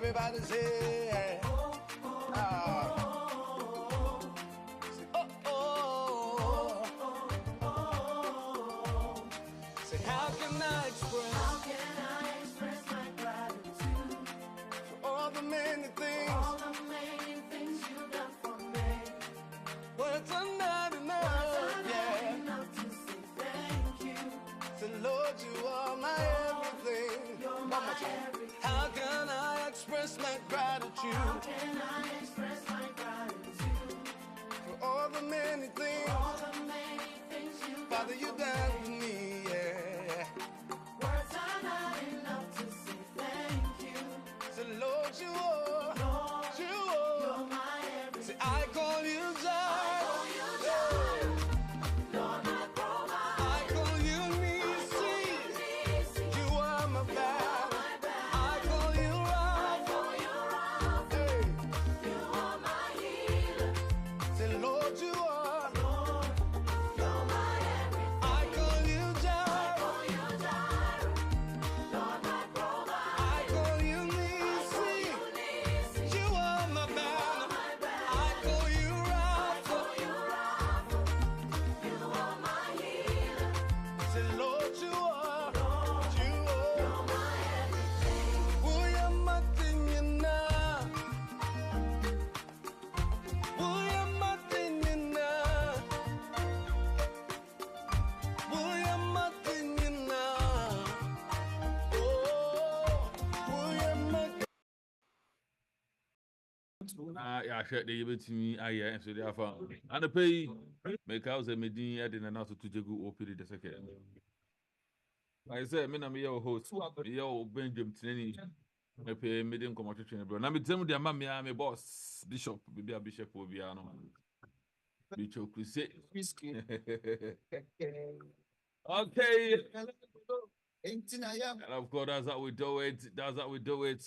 Everybody say, say, how can I express my gratitude for all the many things you've done for me? Words are not enough to say thank you. Say, Lord, you are my everything. You're my everything. How can I express my gratitude? How can I express my gratitude for all the many things you've Father, you done for me, yeah. Words are not enough to say thank you. Say, Lord, you are, you're my everything. Say, I call you Jireh. Lord, my provider. I call you Eunice. You are my battle. I call you Rapha. Hey. You are my healer. Say, Lord, you are. You're my everything. I call you Jireh. Lord, my provider. I call you Eunice. You are my battle. I call you Rapha. You are my healer. Say, Lord, you are. You're my everything. Oh, you're my thing, you know. Oh, you're my thing, you know. Oh, you're my thing, you know. Oh, you're my Yeah, share the event to me. Yeah, so therefore, and the pay make house a meeting at the Nanato to Jagu OPD the second. I said, me na me your host, your Benjamin Tini. I pay meeting come out to train, bro. Now me tell me the mammy, I'm a boss, Bishop, maybe a bishop will be an Bishop Crusade. Okay. And of course, that's how we do it. That's how we do it.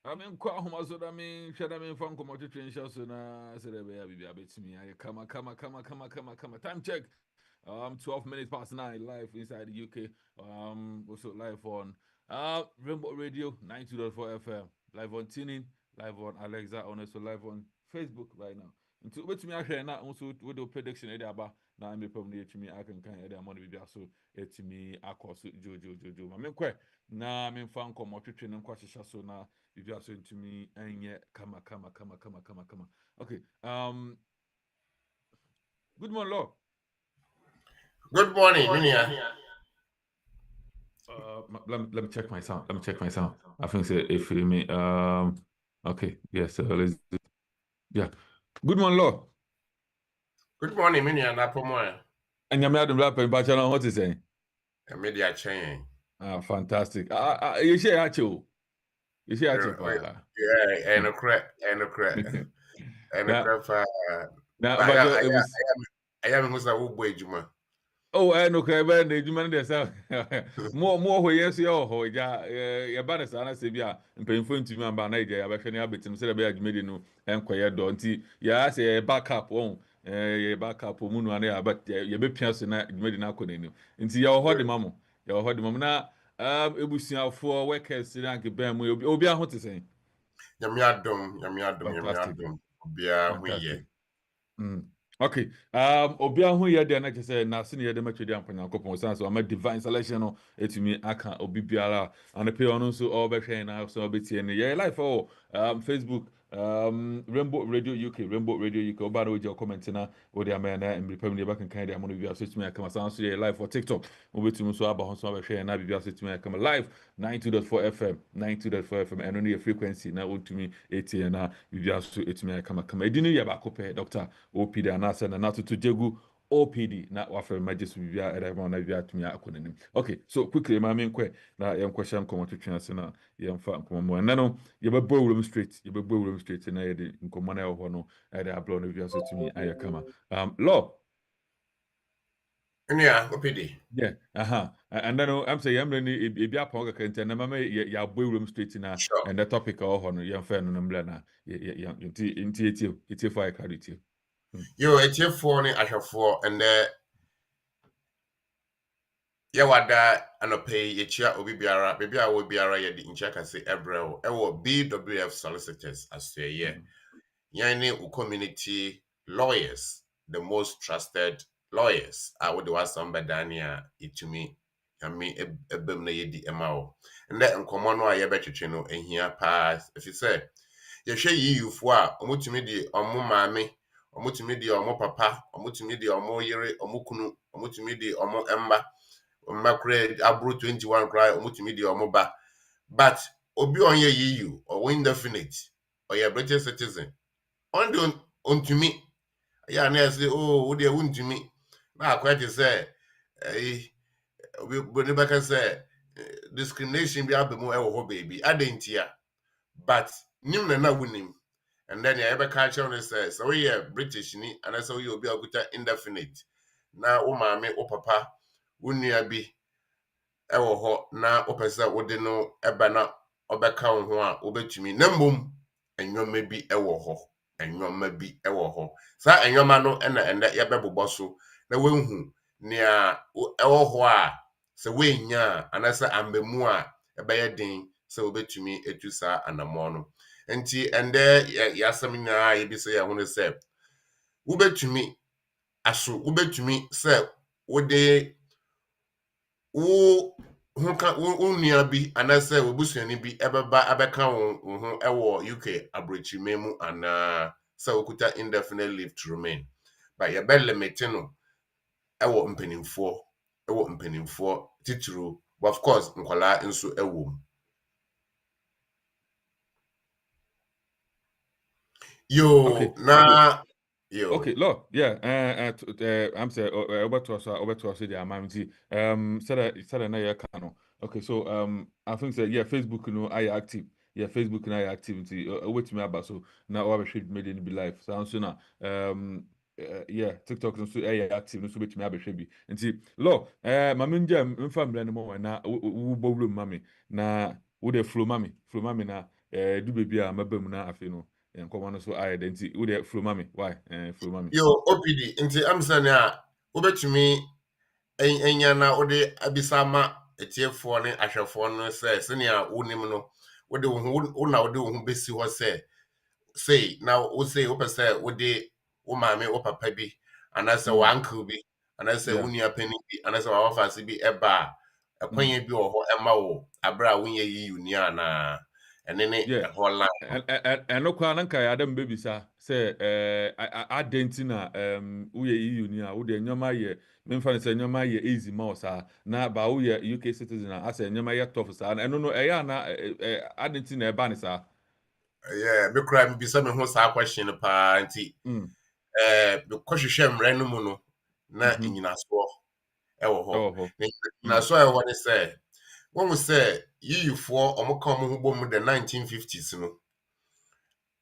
I mean, quite home, so I mean, should I mean, from come out to train shows, and I said, baby, I bet me, I come. Time check. 12 minutes past 9 live inside the UK. Also live on Rainbow Radio 92.4 FM, live on Tuning, live on Alexa, and also live on Facebook right now. Into which me actually now also with the prediction about now I'm probably to me I can kind of money be so to me across Jojo. I mean, quite now I'm in fan come out to train and quite so now if you are saying to me and yeah, come. Okay. Good morning, Lord. Good morning, Minia. Let me check my sound. I think so if you me okay, yes, let's do. Yeah. Good morning, Lord. Good morning, Minia. Na promo. And you're the rapper in Bachelor, what is saying? Media chain. Fantastic. You share actual. Yeah, and a crack. Now, But but it was. I am Musa Boy Juma. Oh, I know, Craven, the human yourself. More, yes, your your banners are Sabia, and painful to me about Niger. I can have it instead of being made no and quiet don't. Yeah, I say a backup on a backup moon one there, but you be piercing that made in Aquanino. Into your hot mamma. Your hot mamma. It was for workers, Siranki Bam, will be a hot to say. Yamiadum. Fantastic. Be a we. Okay. Obia who ye there na say na se ne de matwedi ampa Nyankopon san so ama divine selection no etumi aka obi biara and pay ono so all be hwen na so obetie ne ye live for Facebook Rainbow Radio UK oba no je comment na wo de ama na mbipam ne bakan kan de amono bia so etumi aka san so ye live for TikTok obetumi so aba ho so be hwen na bibia so etumi aka live 92.4 FM and only a frequency na otumi etie na bibia so etumi aka edini ye ba ko pe Dr. OPD anasa na nato to jegu OPD na wafa majesu bibia erema na bibia tumia akonanim. Okay, so quickly ma me nkwe na yem kwahya nkomo twetwe ase na yem fa nkomo mo na no ye bebo wurum straight na ye de nkomo na ho no e de ablo na bibia so tumi ayakama. Law Minia, OPD. yeah, and then I'm saying I'm ready e bia pa ga kente na mama ya boy wurum straight na Sure. and the topic ho no yem fa no na mbla na ye inti for I carry it. Yo, it's your phone, I have four, and ya wada anope yechia obi biara baby a wo biara ye di nchia ka se ebrel ewo BWF solicitors aseye yani u community lawyers, the most trusted lawyers I would was somebody itumi yami ebem na yedi emao nde nkomo no a ye betwetwe no ehia pass if you say ye hwe yiyufo a omutumi di omo maame omutumi di omo papa omutumi di omo yere omo kunu omutumi di omo emma makre abro 21 cry omutumi di omo ba but obi onye yiyu or indefinite or a British citizen on the ontumi ya na say oh wo de wontumi na akwati say eh obi ne baka say discrimination bi abemu e wo ho baby adentia but nim na wunim and then ya ebe culture on say so we British ni and so you obi akuta indefinite na wo maame wo papa wo nua bi ewo ho na opese wode no eba na obeka wo ho a obetumi na mmom enwoma bi ewo ho enwoma bi ewo ho sa enwoma no na ende yebebobọ so na wenhu nea ewo ho a se wenya anasa ambemu a ebeye den se obetumi etusa anamo no enti ende yasem nya yebise ya hunu se wobetumi aso wobetumi se wode wo hunka unia bi anase obusuani bi ebeba abeka wo ho ewo UK abrochimemu ana sa okuta indefinite leave to remain but ye be limit no ewo mpanimfo tituru of course nkwala nso ewo yo Okay. na yo Okay, look, yeah, I'm saying, over to us, the amount. Said na yeah, kano. Okay, so I think say yeah, Facebook, I active. Yeah, Facebook and I activity. Wait to me about so now our should made in be live. So now, yeah, TikTok no so active no so wait me abehwe bi. Nti, lo, mama nja mfa mbrɛ no mo na wo bowlu mami na wo de flow mami na du baby a mabam na afi no. Nkɔmɔ no so ayɛ dɛ nti wode flow mami why flow mami yo OPD nti amsane a obetumi enya na wode abisama etiefo ne ahwefo no se nea wonim no wode wo na wode wo besi ho say na wo say wo pese wode wo maame wo papa bi anase wo uncle bi anase wo nua pani bi anase wo afase bi eba akwanya bi wo ho ema wo abra wo nye yi unia na ene ne ho line ɛno koraa na nka yɛ adam bɛbisa sɛ adɛnti na woyɛ EU ni a wode nneɛma yɛ memfa no sɛ nneɛma yɛ easy ma wo saa na ba woyɛ UK citizen a asɛ nneɛma yɛ tough saa ɛno no ɛyɛ ana adɛnti na ɛba ne saa yeah me kra me bisa me ho saa question pa nti be kɔhwehwɛ mmerɛ no mu no na nyinaso ɛwɔ hɔ nyinaso ɛwɔ ne sɛ when we say yiyufoɔ ɔmo ka ɔmo ho bɔ mu the 1950s no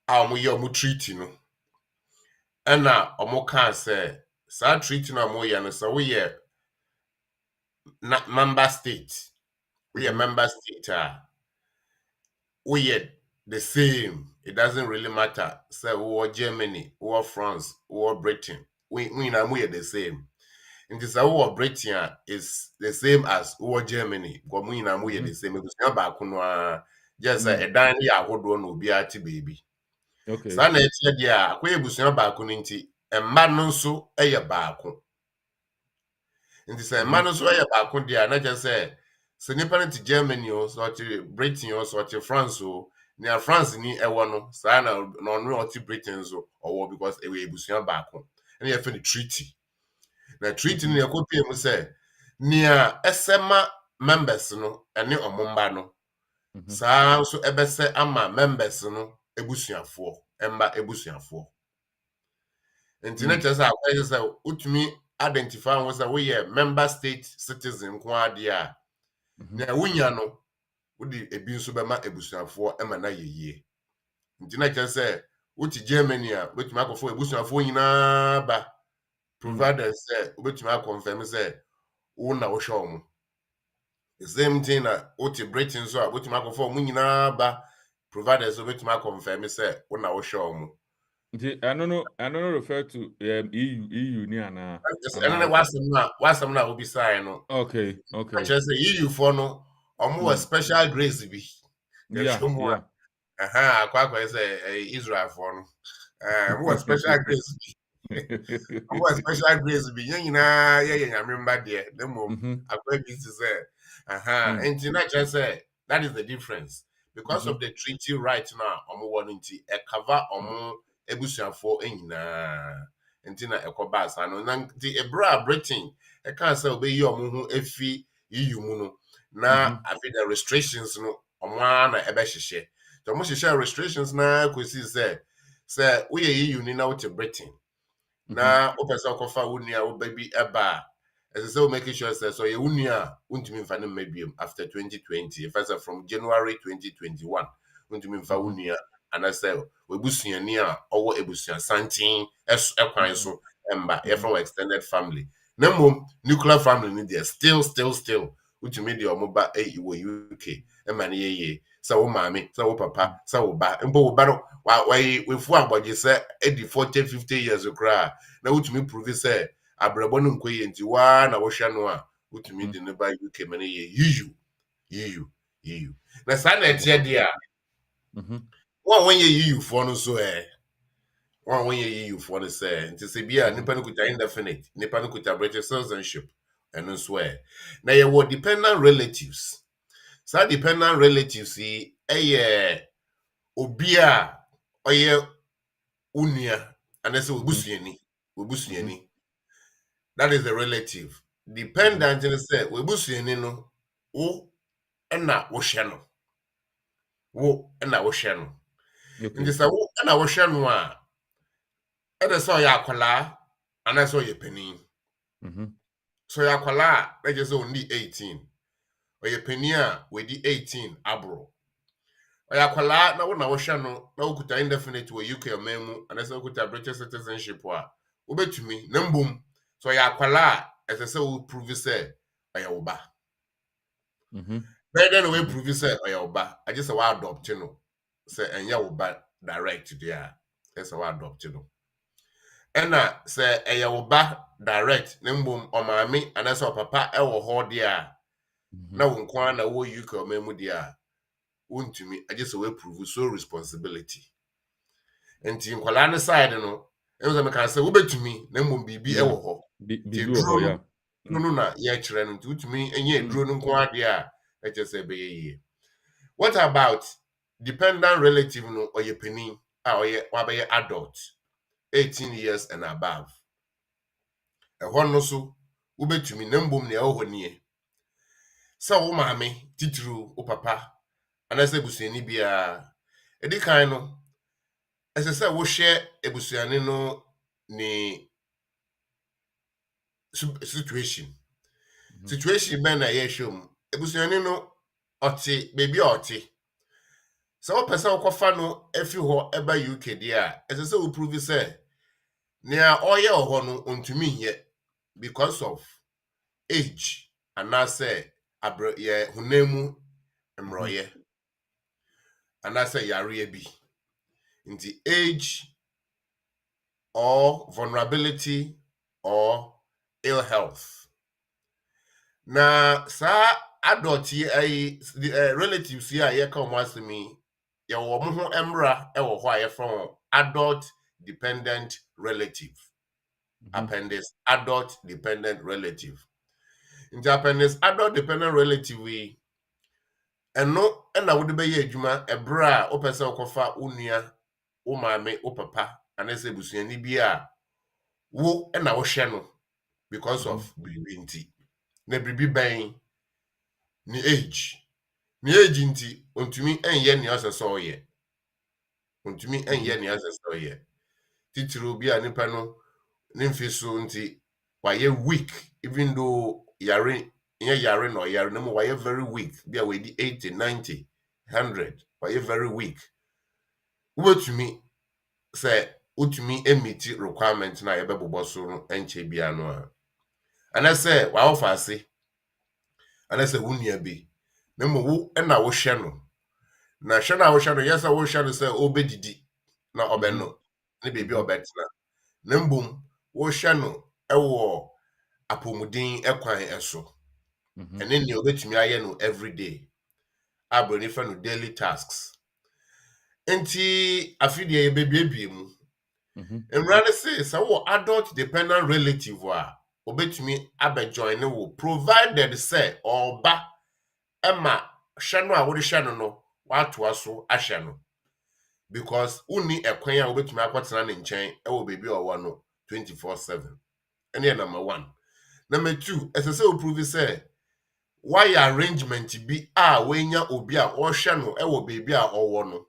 a ɔmo yɛ ɔmo treaty no ɛna ɔmo ka sɛ saa treaty no ɔmo yɛ no sɛ woyɛ na member state woyɛ member state a woyɛ the same it doesn't really matter sɛ wowɔ Germany wowɔ France wowɔ Britain we na mo yɛ the same nti sɛ wowɔ Britain a is the same as wowɔ Germany because mo na mo yɛ the same ebusua baako no a just sɛ ɛdan no yɛ ahodoɔ na obiara te baabi okay saa na ɛteɛ deɛ a akɔyɛ ebusua baako no nti mma no nso ɛyɛ baako nti sɛ mma no nso ɛyɛ baako deɛ a na kyerɛ sɛ nipa no te Germany o sɛ ɔte Britain o sɛ ɔte France o nea France ni ɛwɔ no saa na ɔno ɔte Britain so ɔwɔ because ɛwɔ ebusua baako ɛna yɛfɛ no treaty na treaty no yɛkɔ pie mu sɛ nea ɛsɛ members no ɛne ɔmo mba no saa nso ɛbɛsɛ ama members no ebusuafoɔ ɛmba ebusuafoɔ nti na kyerɛ sɛ akwai sɛ utumi identify ho sɛ woyɛ member state citizen ko ade a na wonya no wodi ebi nso bɛma ebusuafoɔ ɛma na yeye nti na kyerɛ sɛ wote Germany a wotumi akɔfo ebusuafoɔ nyinaa ba provided sɛ wobetumi akɔnfirm sɛ wo na wohwɛ ɔmo the same thing na wote Britain so a wotumi akɔfo ɔmo nyinaa ba provided sɛ wobetumi akɔnfirm sɛ wo na wohwɛ ɔmo I don't know refer to EU ni ana. And then what's some now will be sign no. Okay. I just say EU for no or special grace be. There's Yeah, some more. yeah. Kwa say Israel for no. More special grace be. More special grace be. Yeah, remember there. The mom Mhm. akwa bi to say. And not just say that is the difference. Because of the treaty right now, wanting a cover ebusuafo nyinaa nti na ɛkɔba asa no na nti ebra Britain ɛka sɛ obeyi ɔmo ho efi EU mu no na afi the restrictions no ɔmo na ɛbɛhyehyɛ nti ɔmo hyehyɛ restrictions na kosi sɛ woyɛ EU ni na wote Britain na wopɛ sɛ ɔkɔfa wo nua wo ba bi ɛba ɛsɛ sɛ wo make sure sɛ so yɛ wo nua a wontumi mfa no mma biom after 2020 ɛfɛ sɛ from January 2021 wontumi mfa wo nua anasɛ webusuani a ɔwɔ ebusua santen ɛkwan so ɛmba yɛfrɛ wɔ extended family na mmom nuclear family no deɛ still wotumi deɛ ɔmo ba wɔ UK ɛma no yɛyie sɛ wo maame sɛ wo papa sɛ wo ba mpo wo ba no wefu abɔgye sɛ ɛdi 40-50 years koraa na wotumi prove sɛ abrɛbɔ no nkɔ yie nti waa na wohwɛ no a wotumi de ne ba UK ma no yɛ yiyu na saa na ɛteɛ deɛ a wɔn yɛ EU foɔ no so wɔn yɛ EU foɔ no sɛ nti sɛ bi a nipa no kuta indefinite nipa no kuta British citizenship ɛno nso na yɛwɔ dependent relatives saa dependent relatives yi ɛyɛ obi a ɔyɛ unua anasɛ obusuani that is the relative dependent no sɛ obusuani no wo ɛna wohwɛ no nti sɛ wo ɛna wohwɛ no a ɛde sɛ ɔyɛ akwalaa anaasɛ ɔyɛ panin so ɔyɛ akwalaa a ɛgye sɛ ɔndi 18 ɔyɛ panin a wɔdi 18 aboro ɔyɛ akwalaa na wo na wohwɛ no na wokuta indefinite wɔ UK ɔman mu anaasɛ wokuta British citizenship a wobɛtumi na mbom so ɔyɛ akwalaa a ɛsɛ sɛ wo prove sɛ ɔyɛ wo ba bɛyɛ dɛ na wo prove sɛ ɔyɛ wo ba agye sɛ wo adopt no sɛ ɛnyɛ wo ba direct deɛ a ɛsɛ wo adopt no ɛna sɛ ɛyɛ wo ba direct na mbom ɔmaame anaasɛ ɔpapa ɛwɔ hɔ deɛ a na wo nko ara na wo UK ɔman mu deɛ a wontumi agye sɛ wo prove so responsibility nti nkwalaa ne side no ɛno sɛ meka sɛ wobɛtumi na mbom biribi ɛwɔ hɔ Bibi wɔ hɔ ya no na yɛkyerɛ no nti wotumi ɛnyɛ aduro no nko ara deɛ a ɛkyɛ sɛ ɛbɛyɛ yie what about dependent relative no ɔyɛ panin a wabɛyɛ adult 18 years and above ɛhɔ no so wobɛtumi na mbom nea ɛwɔ hɔ nie sɛ wo maame titiriw wo papa anaasɛ ebusuani biara ɛdi kan no ɛsɛ sɛ wohwɛ ebusuani no ne situation bɛn na yɛhwɛ mu ebusuani no ɔte beebi a ɔte sɛ wopɛ sɛ wokɔfa no afi hɔ ɛba UK deɛ a ɛsɛ sɛ wo prove sɛ nea ɔyɛ wɔ hɔ no ontumi nyɛ because of age anaasɛ yɛ honam mu mmerɛyɛ anaasɛ yareɛ bi nti age or vulnerability or ill health na saa adult yi relatives yi a yɛka wɔn asɛm yi yɛwɔ wɔn ho mmra wɔ hɔ a yɛfrɛ wɔn adult dependent relative appendix adult dependent relative nti appendix adult dependent relative yi ɛno ɛna wode bɛyɛ adwuma ɛberɛ a wopɛ sɛ wokɔfa wo nua wo maame wo papa anaasɛ busuani bi a wo ɛna wohwɛ no because of biribi nti na biribi bɛn ne age nti ontumi ɛnyɛ nea ɔsɛ sɛ ɔyɛ titiri obi a nipa no ne mfe so nti wayɛ weak even though yare na ɔyare na mo wayɛ very weak bi a wɔdi 80 90 100 wayɛ very weak wobɛtumi sɛ wotumi emiti requirement na yɛbɛbobɔ so no ɛnkyɛ bia no a anasɛ wawofa ase anasɛ wo nua bi na mo wo na wohwɛ no na hwɛ na wohwɛ no yɛsɛ wohwɛ no sɛ obedidi na ɔbɛno ne baby obetna na mbom wo hwe no ewo apomudin ekwan eso ene ne obetumi aye no every day abroni fa no daily tasks enti afidie ye bebiebie mu emrade say wo adult dependent relative a obetumi abejoin wo provided say oba ema hwe no a wo de hwe no watoa so ahwe no because uni ekwan a obetumi akotena ne nchen ewo bebi owo no 24/7 ene number 1. Number 2 esese o prove say why arrangement bi a wenya obi a wo hwe no ewo bebi a owo no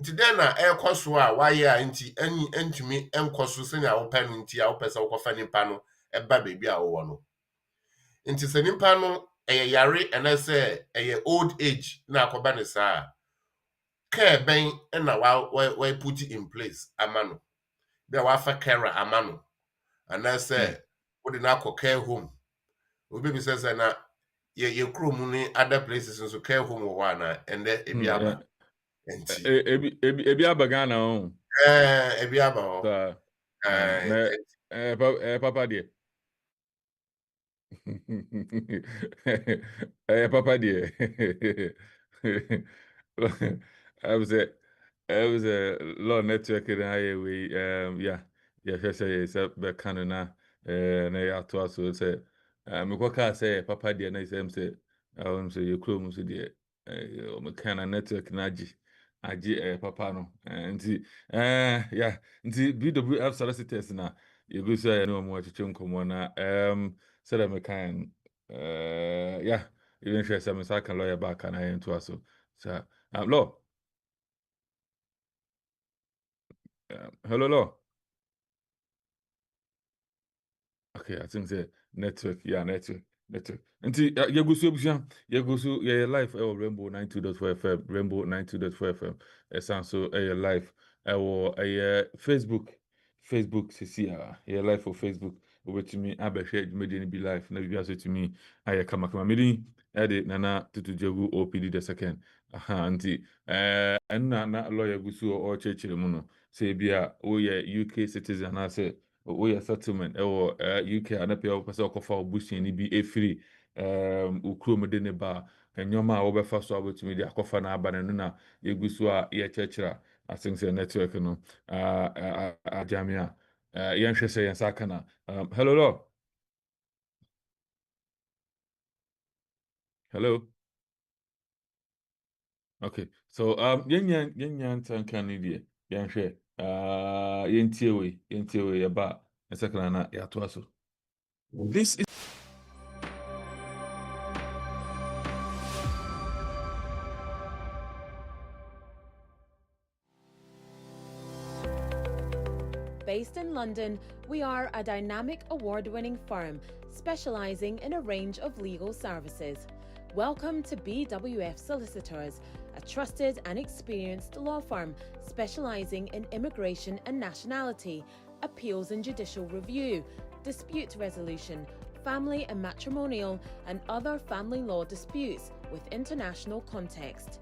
nti den na ekoso a why a nti ani entumi enkoso se na wo pa no nti a wo pesa wo kofa nimpa no eba bebi a owo no nti se nimpa no eye yare ena say eye old age na akoba ne saa care ben na wa put in place amano be wa fa care amano and say we dey na care home obi bi say na ye krom ni other places nso care home wo na and ebi aba enti ebi aba Ghana o ebi aba ho papa de papa de I was a low network in we yeah say be canona na ya to so say me ko ka say papa de na say say you chrome so de me kana network na agi papa no nti yeah nti BWF solicitors na you go say no mo chiche nkomo na say me kan yeah even sure say me say kan lawyer back na into so law hello law. Okay, I think the network, yeah, network. Until you go so yeah, live Rainbow 92.4 FM, Rainbow 92.4 FM. Sounds so live. Facebook see yeah, live for Facebook. Over to me, I share media be live. Now you to me, I come meeting. Edit nana to jogu OPD the second. Auntie, and na lawyer gusu or church muno. Say be UK citizen. I say. We settlement UK anapia wo pese okofa obusin ni bi efiri ukrom de ne ba enyoma a wo befa so abotumi de akofa na aba na na yegusu a ye chechira I think say network no ajamia yen hwese yen sakana hello okay so yen tankan ni de yen hwe yen tie we ba sakana na ya to aso this is Based in London, we are a dynamic award-winning firm specializing in a range of legal services. Welcome to BWF Solicitors, a trusted and experienced law firm specializing in immigration and nationality, appeals and judicial review, dispute resolution, family and matrimonial, and other family law disputes with international context.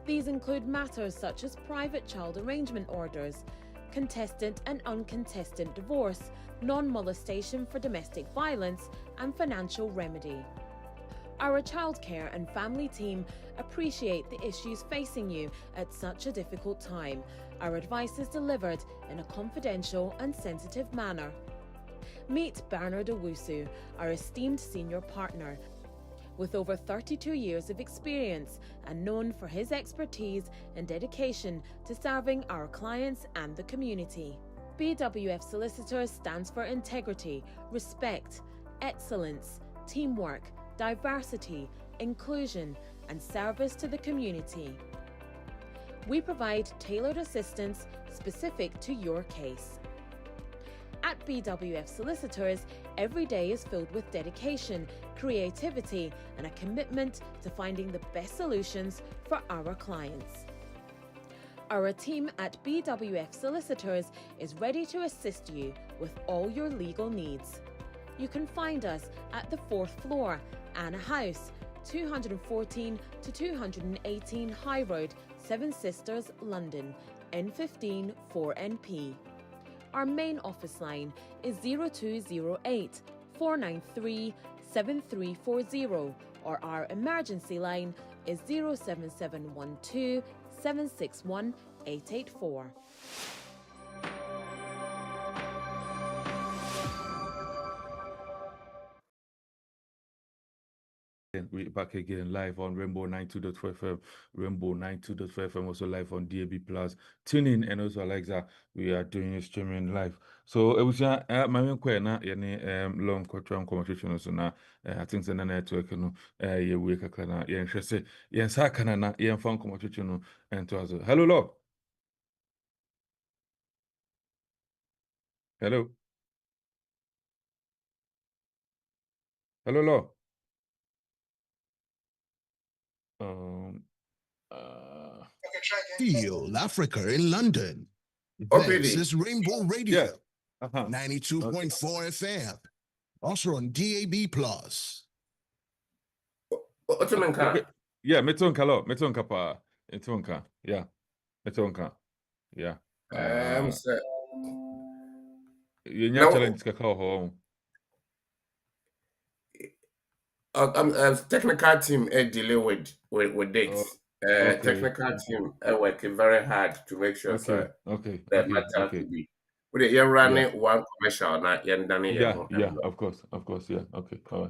These include matters such as private child arrangement orders, contestant and uncontested divorce, non-molestation for domestic violence, and financial remedy. Our childcare and family team appreciate the issues facing you at such a difficult time. Our advice is delivered in a confidential and sensitive manner. Meet Bernard Owusu, our esteemed senior partner, with over 32 years of experience and known for his expertise and dedication to serving our clients and the community. BWF Solicitors stands for integrity, respect, excellence, teamwork, diversity, inclusion, and service to the community. We provide tailored assistance specific to your case. At BWF Solicitors, every day is filled with dedication, creativity, and a commitment to finding the best solutions for our clients. Our team at BWF Solicitors is ready to assist you with all your legal needs. You can find us at the 4th floor, Anna House, 214 to 218 High Road, Seven Sisters, London, N15 4NP. Our main office line is 0208 493 7340, or our emergency line is 07712 761 884. We're back again live on Rainbow 92.4 FM, Rainbow 92.4 FM, also live on DAB Plus. Tune in, and also Alexa, we are doing streaming live. So it was my main question, long control conversation. So now I think the network, you wake a clan, yeah, and say, yes, I can, yeah, phone conversation, and to us. Hello, Lord. Hello. Hello, Lord. Feel Africa in London. OPD. This is Rainbow Radio, Yeah. 92.4 FM. Also on DAB Plus. Otumenka. Yeah, metonka lo, metonka pa, metonka. Yeah, metonka. Yeah. Sir. You No. challenge kakao home. Technical team delay with dates. Okay. Technical team working very hard to make sure Okay. that matter to be. But you're running one commercial, not you're done. Yeah, of course, yeah. Okay, all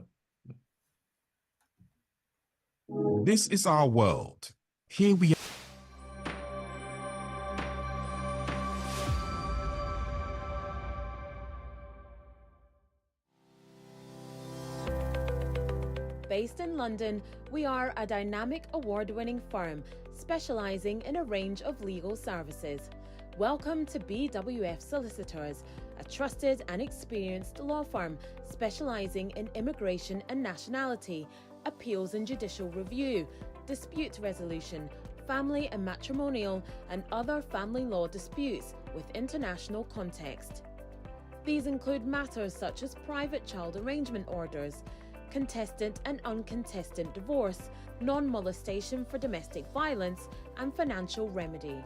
right. This is our world. Here we are. Based in London, we are a dynamic award-winning firm specializing in a range of legal services. Welcome to BWF Solicitors, a trusted and experienced law firm specializing in immigration and nationality, appeals and judicial review, dispute resolution, family and matrimonial, and other family law disputes with international context. These include matters such as private child arrangement orders, contestant and uncontested divorce, non-molestation for domestic violence, and financial remedy.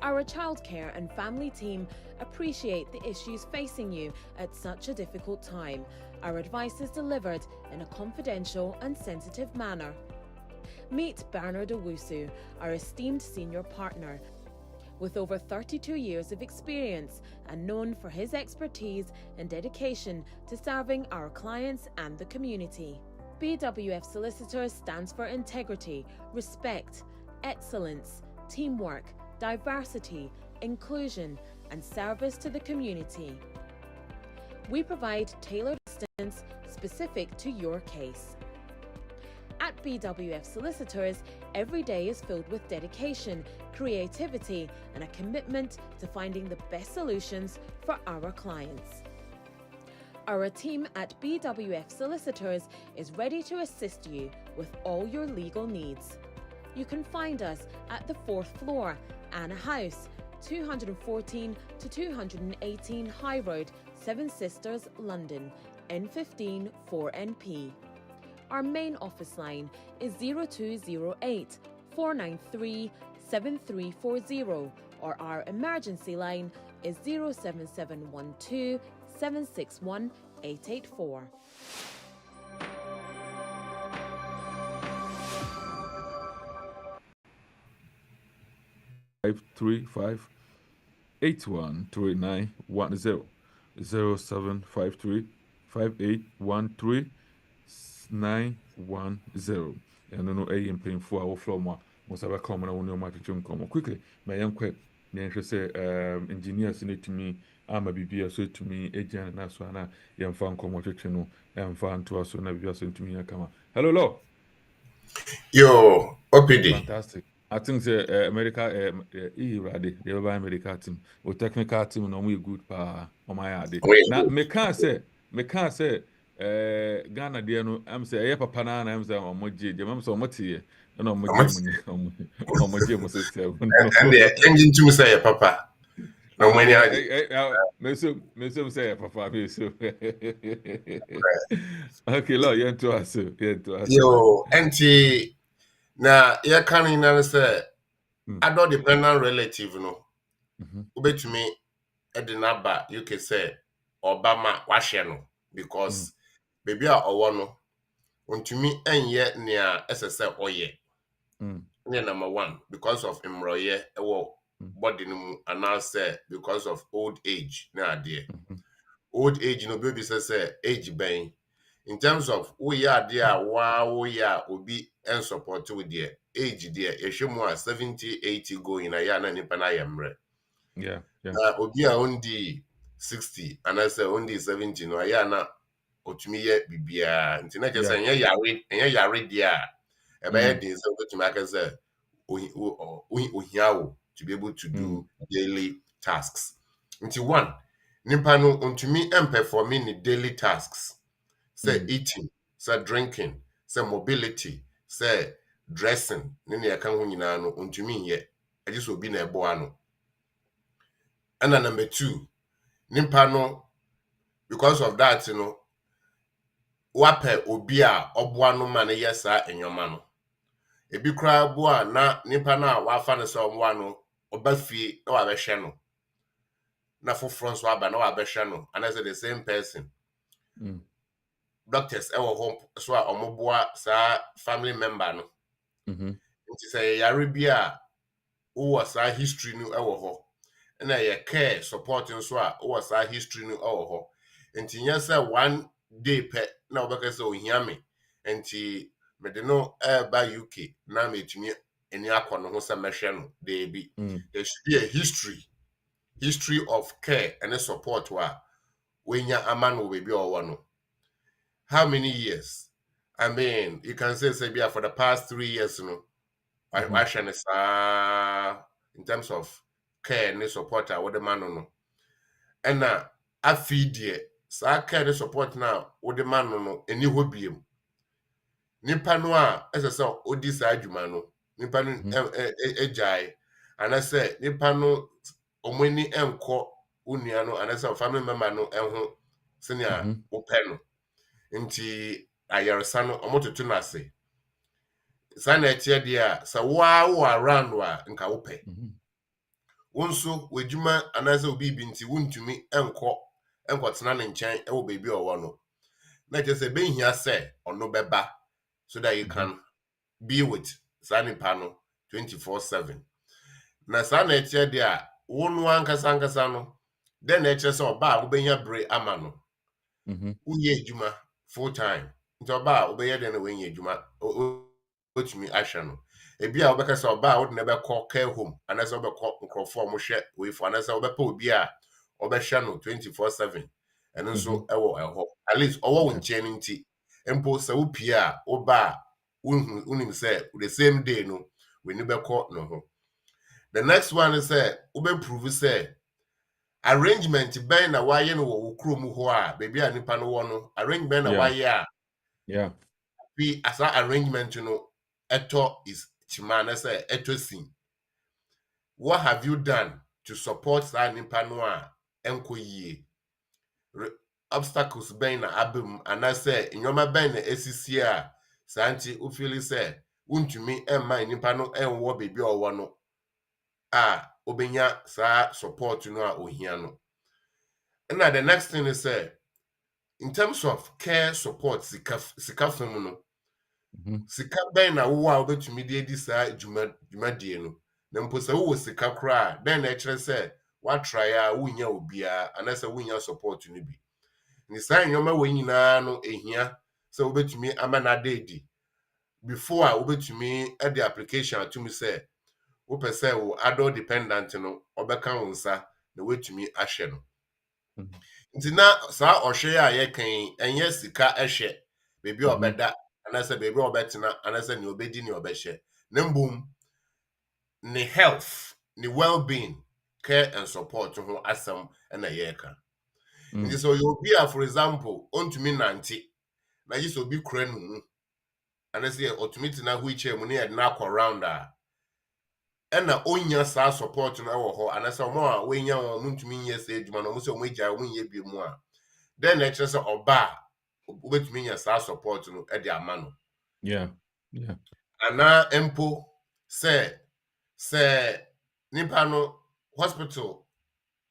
Our childcare and family team appreciate the issues facing you at such a difficult time. Our advice is delivered in a confidential and sensitive manner. Meet Bernard Owusu, our esteemed senior partner. With over 32 years of experience and known for his expertise and dedication to serving our clients and the community. BWF Solicitors stands for integrity, respect, excellence, teamwork, diversity, inclusion, and service to the community. We provide tailored assistance specific to your case. At BWF Solicitors, every day is filled with dedication, creativity, and a commitment to finding the best solutions for our clients. Our team at BWF Solicitors is ready to assist you with all your legal needs. You can find us at the 4th floor, Anna House, 214 to 218 High Road, Seven Sisters, London, N15 4NP. Our main office line is 0208 493 7340, or our emergency line is 07712 761 884. Five 813910 0753 5813 910. And no a paying for our floor. Most of our common on your market come quickly. My young quick, then say engineers in it to me. I'm a BB so to me, agent and that's why young fan come channel and fan to us when you sent to me. Come. Hello, Law. Yo, OPD. Fantastic. I think the America, ready. They buy America team or technical team. No, we good pa on my ad. Now, me can't say. Ghana dear no, I'm say papa na I'm say on moji. The mom so much here. No moji on moji must say. And the engine to say, Papa. No money. Me say papa. Me so. Okay, Lord, you to us. Yo, auntie. Now, you can't even say adult dependent relative no ubetumi edinaba you can say Obama wahye no because baby a owo no ontumi enye nea esese oye number 1 because of imroye ewo body no mu and say because of old age na ade old age no baby say age ben in terms of we are there we are obi and support with the age there ehwemu 70 80 going na ya na nipa na yemre yeah obi a ondi 60 and I say ondi 70 no ya na otumi ye bibia nti na kese enye yare dia e be din say otumi aka say ohiawo to be able to do daily tasks nti 1 nipa no ontumi performing the daily tasks say eating, say drinking, say mobility, say dressing, nene yaka ho nyina no ontumi ye. Just obi na ebo ano. And number 2, nimpa no because of that, wape obi a oboa no ma ne yesa enyoma no. Ebi kra bo a na nimpa na wafa ne so omwa no oba fie na wa behwe no. Na foforo so aba na wa behwe no. And I say the same person. Doctors ewo home so a omoboa sa family member no nti say yare bia wo sa history no ewo ho na ye care support nso a wo sa history no ewo ho nti nya say one day pe na obeka say ohia me nti me de no ba UK na metumi eni akono ho say mehwe no dey bi there should be a history of care and support wa wenya amano we bi owo no. How many years? I mean, you can say for the past 3 years, I shall in terms of care and support with the man no. And now I feed ye, so care and support now with the man no any hobby. Nipa no as I saw odi sa adwuma no. Nipa no ejai. And I say nipa no omweni enko unua no and I say family member no enho senior open no. Nti ayaresa no omototo na ase sa na etie dia sa wo around wa nka wo pe wonso wejuma anaze obi bi nti wontumi enkotena ne nchen e wo baby owo no na je se benhia se ono beba so that you can be with sanipa no 24/7 na sa na etie dia wonu ankasa no then na eche se oba wo benhia bre ama no uye ejuma full time nti oba obeye de na wenye adwuma otumi ahwe no ebi a obeka se oba wo de na be call care home anase obekọ nkrofo mo hwe we for anase obepa obi a obehwe no 24/7 eno nso ewo eho at least owo wo nche nti empo se wo pie a oba unim se the same day no we ni bekọ no ho. The next one is say ube prove say arrangement ben na waye no wo krom ho a baby a nipa no wo no arrangement na waye a we as arrangement no eto is chimana say eto sin. What have you done to support that nipa no a enko yie obstacles ben na abem and say nyoma ben na esisi a santi u feel say untumi emma nipa no enwo baby owo no a obenya sa support no a ohia no. And the next thing is in terms of care support sika fam no sika ben na wo a obetumi de edi sa dwumadie no na mpo se wo sika kra ben na ekire se wa try a wunya obia anase wunya support no bi ni sa nyoma we nyina no ehia se obetumi ama na dedi before a obetumi e the application atumi se wo pese wo adult dependent no obeka wonsa na wetumi ahye no. Nti na sa ohwe a ye kan enye sika ehwe bebi obeda anase bebi obetena anase ne obedi ne obehye na mbom ne health ne well-being care and support ho asem na ye ka. Nti so you be for example ontumi nanti na yiso obi kura nu anase otumiti na wheelchair mu ne ye na around a ena onya sa support no ewo ho anase omo a wenya won muntumi nye se adwuma no mo se omo gya omo nye bi mu a then na kire se oba obetumi nya sa support no e de ama no yeah ana empo se say nipa no hospital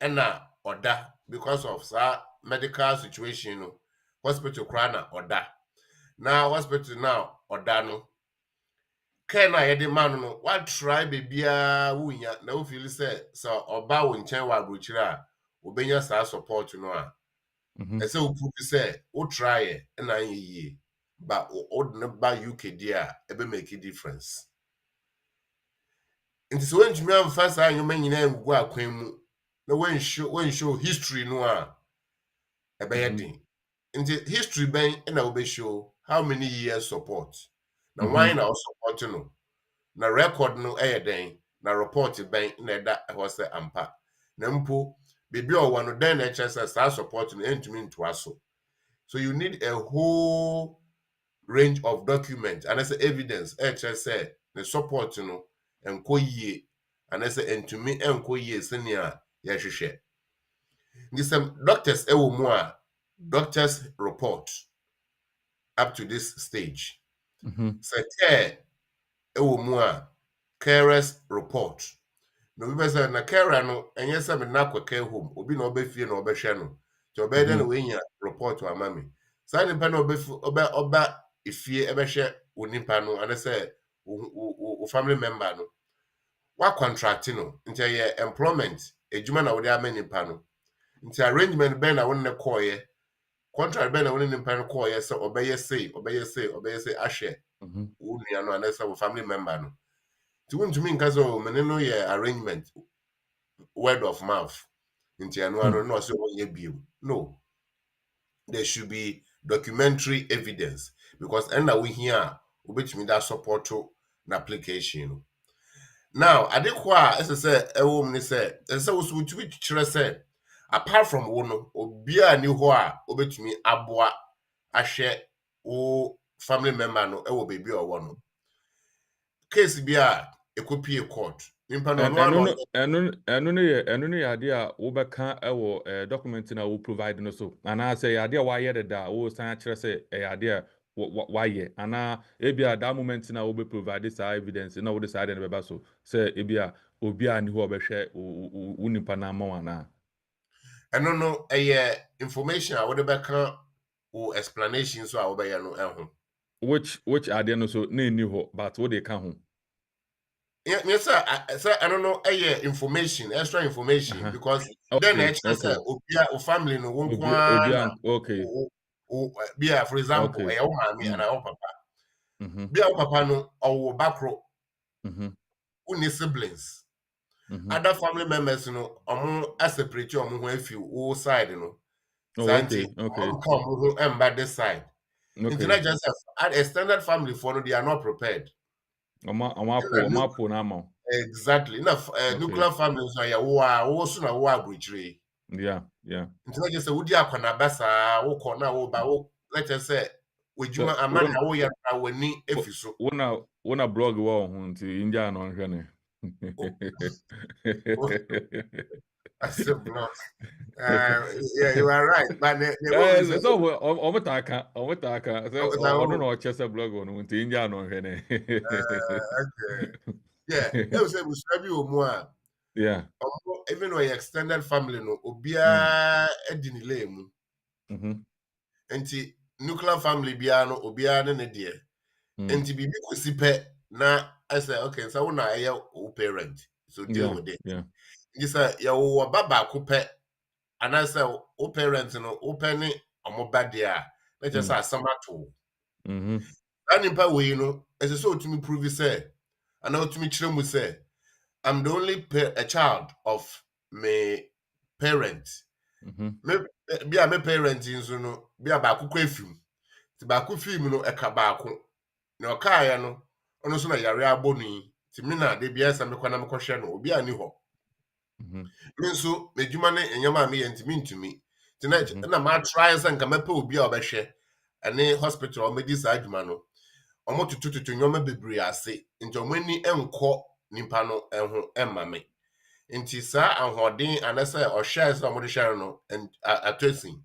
ena oda because of medical situation no hospital kra na oda na hospital now oda no care na yede man no what try bebia wunya na wo feel say so oba wo nchen wa abrochire a obenya sa support no a ese wo prove say wo try na yeye but o ne ba UK dia ebe make a difference. Nti so wentumi amfa saa nyoma nyina ngugu akwan mu na when show history no a ebe yedin. Nti history ben na wo be show how many years support na why na support no na record no den na report ben na da ho se ampa na mpo bebi o no den na HSS support no entumi ntoa so you need a whole range of documents and as evidence HSS the support no enko yie and as entumi enko yie senia ya hwehwe ngisem doctors ewo mu a doctors report up to this stage say care ewo mu a carers report no be say na carer no enye say me na kwake home obi na obefie na obehwe no ti obede na we nya report wa mami say nipa na oba efie ebehwe onipa no and say o family member no wa contract no nti ye employment ejuma na we ama nipa no nti arrangement ben na wonne koye contract ben na wonne nipa no koye say obeye say ahwe wo nua no and say o family member no ti wontumi nka so mene no ye arrangement word of mouth nti ano no so onye biom no there should be documentary evidence because and we here obetumi that support na application now adekwa as say ewom ni say wo so tumi kire say apart from wo no obia ni ho a obetumi aboa ahwe wo family member no ewo baby owo no case bia ekopie court nimpa no no eno no ye ade a wo beka ewo document na wo provide no so ana say ade a wa ye da wo san kire say ade a wa ye ana ebia that moment na wo be provide sa evidence na wo de sa de beba so say ebia obi a ni ho obehwe wo nipa na ma wana eno no information a wo de beka wo explanation so a wo be ye no eho which ade no so na ni ho but wo de ka ho. Yes, sir. I don't know. Information, extra information, because then HSS, or family, no one okay. Be for example, okay. Mommy and our papa. Be our papa no or back row. Only siblings. Other family members, as separate you on who side, okay. Come and by this side. Internet just a standard family for they are not prepared. Exactly. Enough nuclear families are also na wo abrochire. Yeah. Nti just say wodi akwana basa wo kona wo ba wo let us say wejuma amana wo ya na wani efiso. Wona blog wo ho nti inja no nhwe ne. I said blog. Yeah, you are right. But so omutaka so no chese blog no nti inja no nhwe ne. Okay. Yeah, e say we sabi omu a. Yeah. Even when extended family no obia edinile mu. Enti nuclear family bia no obia ne de. Enti bibi kwesipe na I say okay so na eye o parent so deal with it. Yeah. You say ya wo baba ko pe and I say o parent no open ni omoba de a let just say asamato. Animpa we no ese so to me prove say and to me kire mu say I'm the only a child of my parents. Me parents nso no bia ba akukọ efim. Ti ba akukọ film no eka ba akụ. Na ọka ya no ono so na yare abonu. Ti me na de bia sa me kwana me kọhwe no obi ani ho. Me nso medwuma ne enyama me ntimi. Ti na ma try say nka mepe obi a obehwe. Ane hospital o medi sa adwuma no. Omo tutututu nyoma bebre ase. Nti omani enko nipa no eho emame nti sa ahoden anasa o share so mo de share no atosin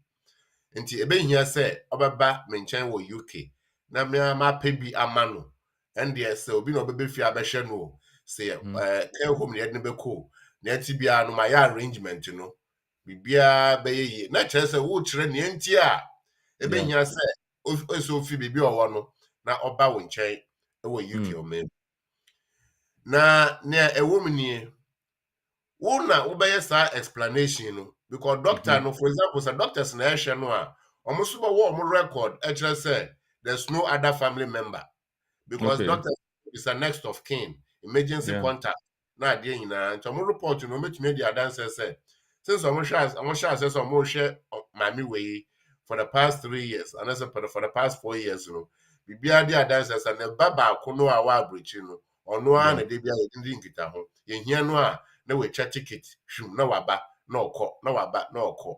nti ebehia se obeba me nchen wo UK na me ma pa bi ama no ende se obi no obebe fi abehwe no say care home ne be ko na ti bia no ma ya arrangement no bibia be ye na kire say wo kire ne enti a e be hia say o fi bibi owo no na oba wo nchen e wo UK o me na ne ewo mnie wo na wo be sa explanation no because doctor no for example say doctors na ehwe no a almost wo record actually say there's no other family member because doctor is a next of kin emergency contact na dey nyina nto mo report no metumi dey adanse say since omo share say omo share mami we for the past 3 years and also for the past 4 years no bibia dey adanse say na baba kono a wa abrochi no ono a na dey bia ndi nkita ho ye hia no a na we check ticket hwum na waba na okọ na waba na okọ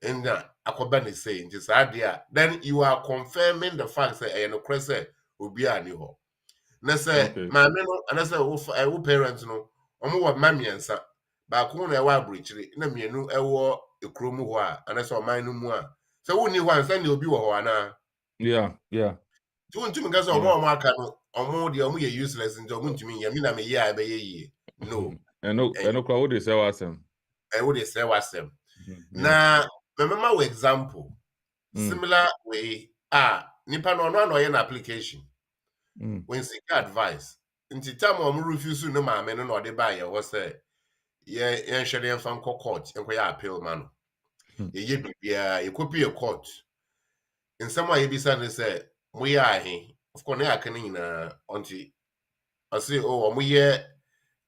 and akoba ne say nti sa dia then you are confirming the fact say no crese obi ani ho na say maame no ana say wo parents no omo wo mamiensa ba ko na ewa abrochire na mienu ewo ekromu ho a ana say oman no mu a say wo ni ho ansa ne obi wo ho ana ntumi ga say omo aka no omo de omo ye useless nti omo ntumi ye mi na me ye a be ye no eno kwa wo de say wasem wo de say wasem na remember we example similar way nipa no no ye na application when seek advice nti time o refuse no maame no na de ba ye wo say ye nhwede en fan court enko ya appeal man ye bibia ye copy a court nsem a ye bisa ne say mo ye ahe of course na aka ni na onti I say mo ye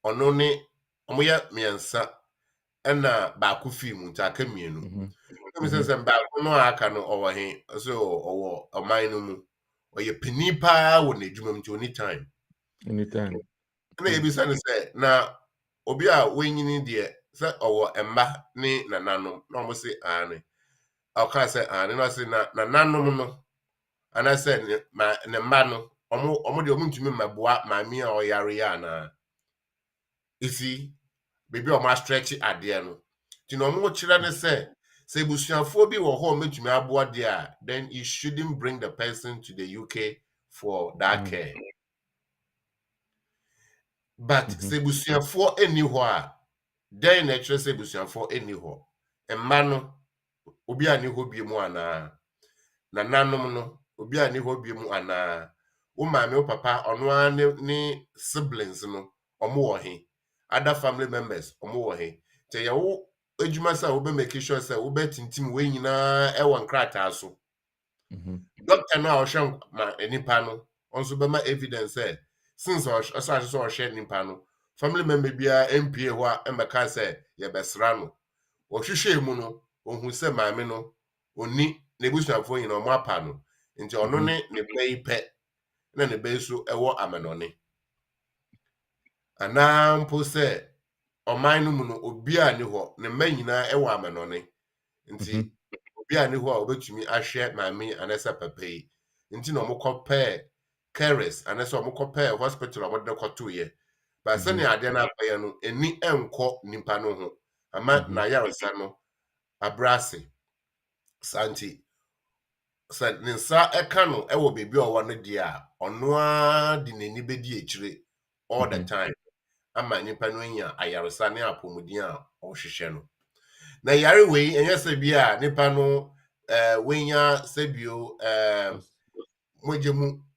ono ne mo ye miensa na ba ku fi mu ta ka mienu me say ba no aka no owo he so owo oman no mu oye penipa wo na edwuma mu anytime na ebisa ne say na obi a wenyini de say owo emma ne nananom na omo say ane aka say ane na say na nananom no ana say ne mma no omo de omo ntumi maboa maami a oyare ya na isi baby omo stretch ade no ti no omo kire ne say busuafo bi wo ho metumi aboa de a then you shouldn't bring the person to the UK for that care. But sebusuafo eni ho a then na kire sebusuafo eni ho emma no obi ani ho bi mu ana na nanom no obi ani ho bi mu ana wo maame wo papa ono an ni siblings no omo wo he other family members omo wo he te ye wo adwuma sa wo be make sure say wo be tintim we nyina e won krata so doctor no a hwe ma enipa no onso be ma evidence say since o so hwe nipa no family member bia MPA ho a emeka say ye besra no o hwehwe mu no ohun say maame no oni na ebusuafo nyina omo apa no nti ono ne bai pe na ne bai so ewo amenone ana mpo say oman no mu no obi a ne ho ne ma nyina ewo amenone nti obi a ne ho a obetumi ahwe maame anasa papa yi nti na omukọpẹ carers anasa omukọpẹ hospital omode kọto ye ba se ne ade na apaye no eni enko nipa no ho ama na yaresa no abrase santi sa nsa eka no ewo bebi owo no de a ono a de nani bedi ekire all the time ama nipa no nya ayaresa ne apomudin a ohwehwe no na yare we enye se bi a nipa no wenya sebio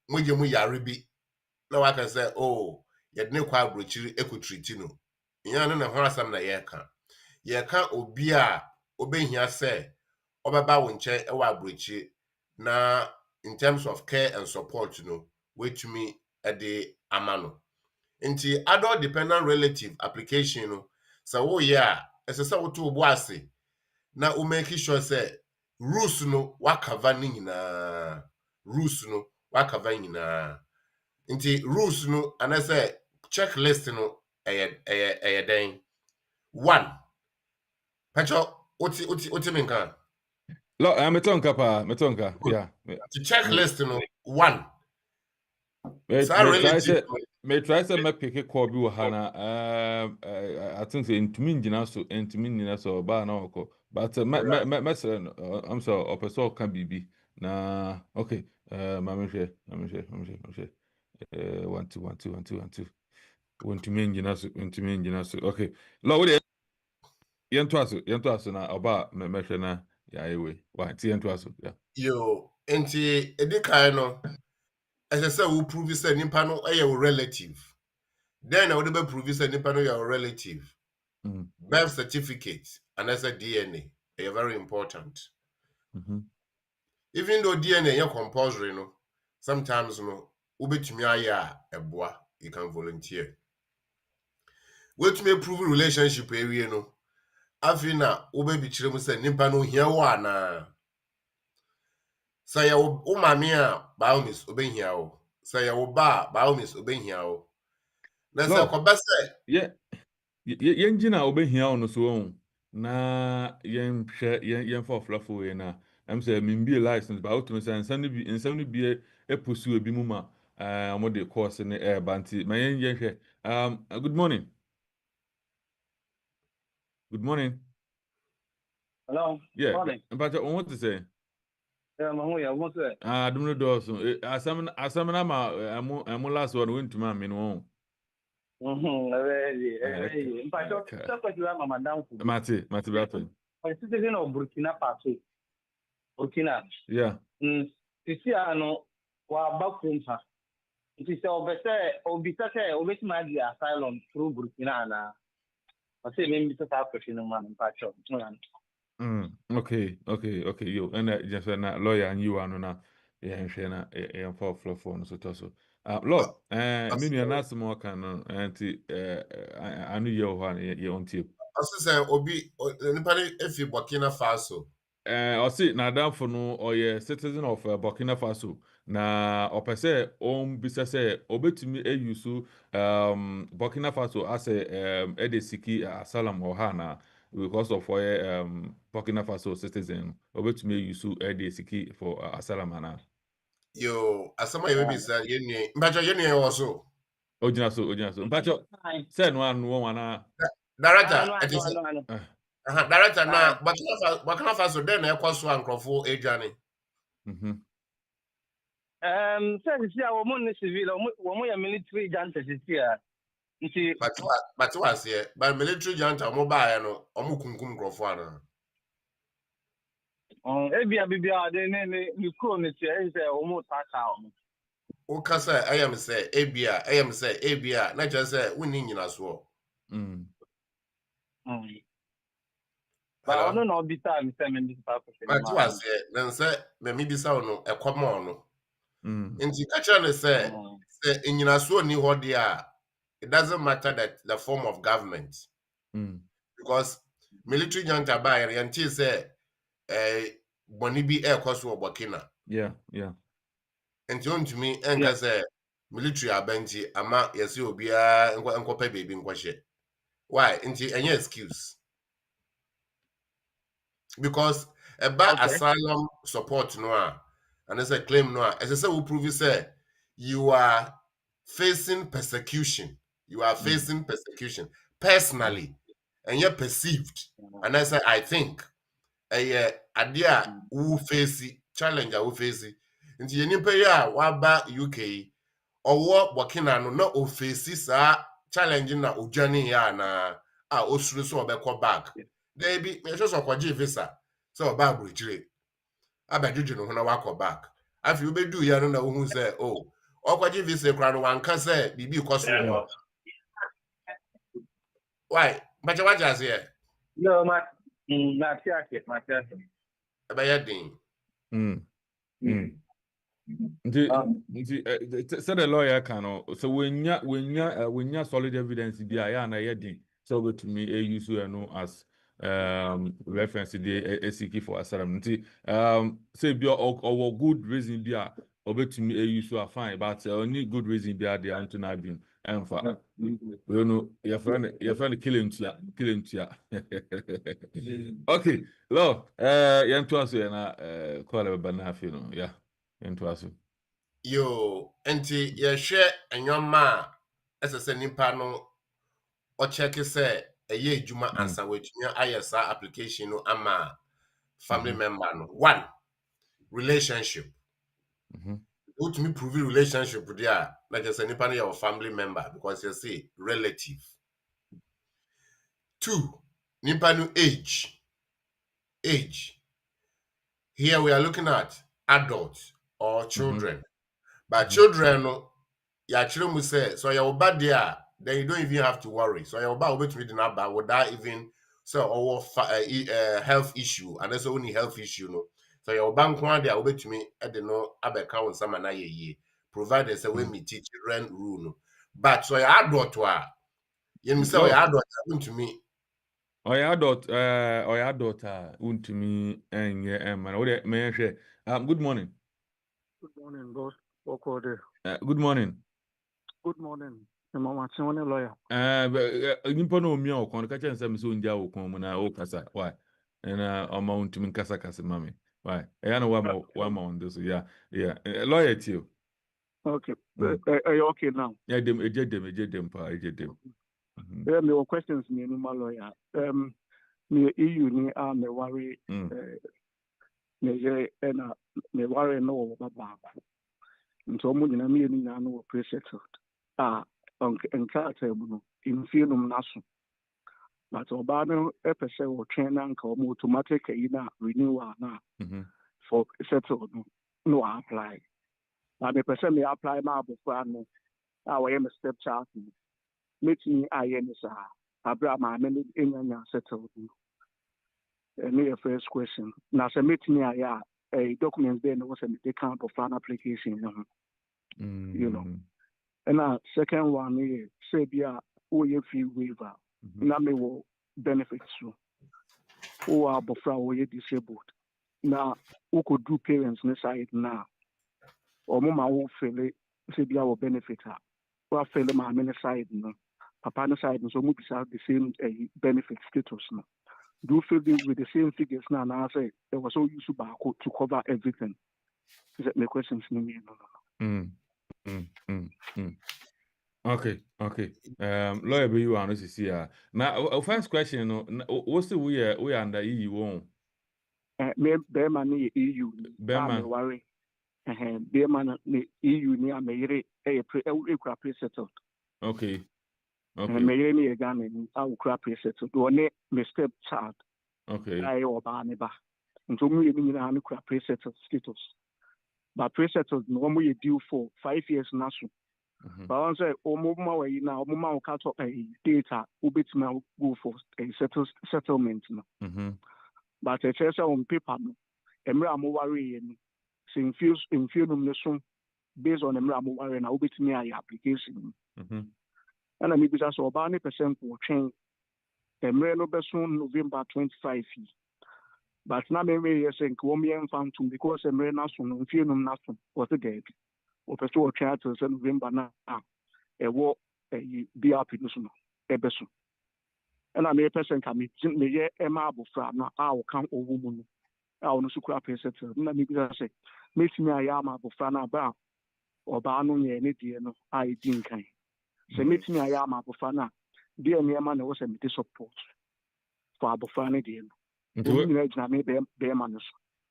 mojemu yare bi na waka say oh ye de ne kwa abrochiri ekutreat no nya no na ho asam na ye ka obi a obehia say obeba wo nche ewa abrochiri na in terms of care and support no wetumi ede amano nti adult dependent relative application no so wo ye a esese wo to obo ase na o make sure say rules no wakava ni nyina nti rules no ana say checklist no den 1 pacho oti minka lo metonka yeah the checklist no 1 me try say me pick call bi wo hana I think say intumi ngina so ba na oko but I'm so opeso kan bibi na okay mama share 1 2 want to mean Ginasu. Okay. Lord, Yentuasu na oba meshana ya ewe. Why? Yentuasu. Yeah. Yo, enti edikai no. As I say, we prove say nipa no your relative. Then I would be prove say nipa no your relative. Birth certificate and as a DNA are very important. Even though DNA is compulsory, no, sometimes no, ubetumi aya eboa, you can volunteer. Wait me prove relationship area no. Afina ube bichire mu say nipa no hia wa na. Say ya wo mame a biomis obehia wo. Say ya wo ba biomis obehia wo. Na say ko be say yeah. Yenjina obehia ono so na yen for fluffo we na am say me license ba otu say nsam no bi epusu ebi mu ma mo de course ne banti ma yen hwe good morning. Good morning. Hello. Yeah. Morning. But what to say? What's that? Dumno do so asamna ma amo last one went to ma me no. Mate Bradford. A citizen of Burkina Faso. Burkina. Yeah. You see, I know what about him. It is obviously asylum through Burkina. I say, maybe to have question man. Okay. Yo, and just na lawyer and you are na for phone so to so. Lord, me na some can anti I knew you one you on tip. also say obi nipa efi Burkina Faso. I see na down for no or ye citizen of Burkina Faso na opese bisa say obetumi use Burkina Faso as a edesiki asylum or hana because of Burkina Faso citizen obetumi use edesiki for asylum ana. Yo, asama ye be say ye nwe also. Ojina so mpacho say no anu wana Director it is director na Burkina Faso den na ekwaso ankrofo edwane. Since you are more civil, more military juntas here. But was here, but military junta mo ba no omo kunkum nkrofo ana. Ebia bibia de ne kro ne tie say omo taka omo. O kasa ayam say ebia na just say woni nyina so. But I don't know be time say me this purpose. But was here, then say me bisa no ekomo no. Nti kacha ne say nyina so ni ho de a it doesn't matter that the form of government. Because military junta ba yanti say boni bi ekwaso Burkina. Yeah. Nti ontumi enka say military abanti ama yesi obia enkopa baby nkwahye. Why? Nti any excuse. Because about asylum support no a and as a claim no a as I say we prove say you are facing persecution. You are facing persecution personally and you're perceived. And I say I think idea who face challenge who face nti ye nipa ya wa ba UK owo Burkina no na o face sa challenge na odwane ya na a osuru so obekọ back there be me so kwaje visa so ba abrochire abajuju no na wakọ back afi obedu ya no na ohun say oh okwaje visa kra no wanka say bibi koso why but what just here No ma na tiake about din Said the lawyer can so when ya solid evidence be ya na yedi so to me use no as reference the seeking for asylum say be or good reason be to me use fine but only good reason be there unto na been and for you know your friend killing to okay lo to us na call a banafi no yeah into us. Yo, enti ye hwe enwoma esese nipa no o check say eye ejuma ansa wetunya ayesa application no ama family member no. One, relationship. Put me prove relationship with ya, like I said, nipa your family member because you see relative. 2, nipa age. Age. Here we are looking at adults or children. But children, yeah, children will say, so your bad there, then you don't even have to worry. So your bad wait reading about without even so health issue, and that's only health issue, no. So your bank one there wait to me at the no abe count some na ye provided say when me teach rent rule, no. But so your adult you say your adult to me. Oya adult untumi enye man. What may I share? Good morning. Good morning, boss. Okode. Good morning. Good morning. Mama Chone lawyer. Nimpa no mi o kon ka chen say me so ndia o kon mo na o kasa. Why? And oma untumi kasa mami. Why? I know one on this. Yeah. Lawyer too. Okay. Are you okay now? Yeah, ejedem pa. Yeah, me were questions me no lawyer. Me EU ni me worry me ye na me worry no baba. Nto mo nyina me ni na no pre-settled. Encounter no in fienum naso. But oba no epese wo train na nka o automatic na renewal na for settled no apply. But the person may apply my before no. I am a stepchild. Make me Eunice. Abraham, I mean, in settled. And your first question. Now, say meet me a document there was a camp of an application. You know. And now second one is say be a fee waiver. Now me will benefits you. Who are before we disabled. Now who could do parents inside now. Or mama won't feel it, say be our benefit her. Or feel my many side, no. Papa no side, so move beside the same benefit status no. Do feel with the same figures now, and I say there was so used to cover everything. Is that my questions? No. Okay. Lawyer be you and see now first question what's the we under EU won? Me money EU. Beman worry. Beman EU ni ameyere pre-settled. Okay. Meyere ni Ghana ni pre-settled. One me stepchild. Okay. I oba ne ba. Nso mu yemi nyina ne pre-settled status. But pre-settled no mo ye due for 5 years na so. But once omuma we na omuma ka to data obetima go for a settlement no. But it says on paper no. Emra mo worry ni. In few based on the worry na obetimi ay application. And I maybe just about 90% will change. Emre no besun November 25. But now me yes en ko me found to because Emre na so no few na so was dead. O peso o try to November na e wo be happy no so no e beso. And I me person can me ye ema abofra na o kan owo mu no. A no so kura preset. Na me bi say metimi ayama abofra na ba oba no ye ne die no ai din kan. So metimi ayama abofra na die ne ma na wo se me support for abofra ne die no. Okay,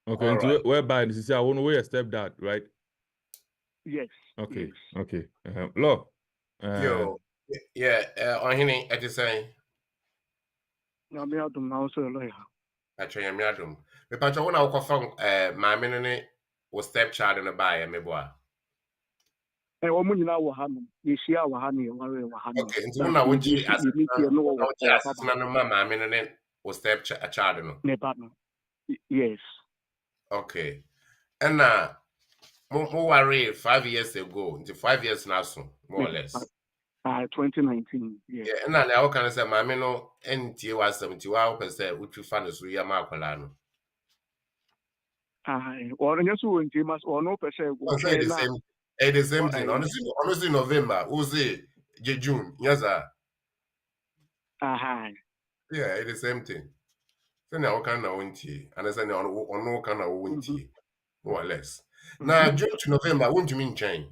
right. Whereby this is I want to wear a stepdad, right? Yes. Okay. Yes. Okay. Law. Yo, yeah, on hini at the same. No, me adum now so lawyer. Actually, I'm yadum. Me pacho when I walk from my minute was stepchild in the buy me boy. Omu nyina wo ha no. Ye shia wo ha no, ye ware wo ha no. Okay, nti when I want you as no my minute was stepchild no. Ne ba no. Yes. Okay. And more worry 5 years ago, into 5 years now, so more or less. 2019. Yeah. Yeah, and now can I say, my no, NT was 71%, which you find is real Marcolano. Or just who in Timas or no per se. Okay, the same thing. Honestly, November, who's it? June, yes, sir. Yeah, it's the same thing. So now, can I want you? And I say, no, can I want you? More or less. Now, June to November, I want to mean change.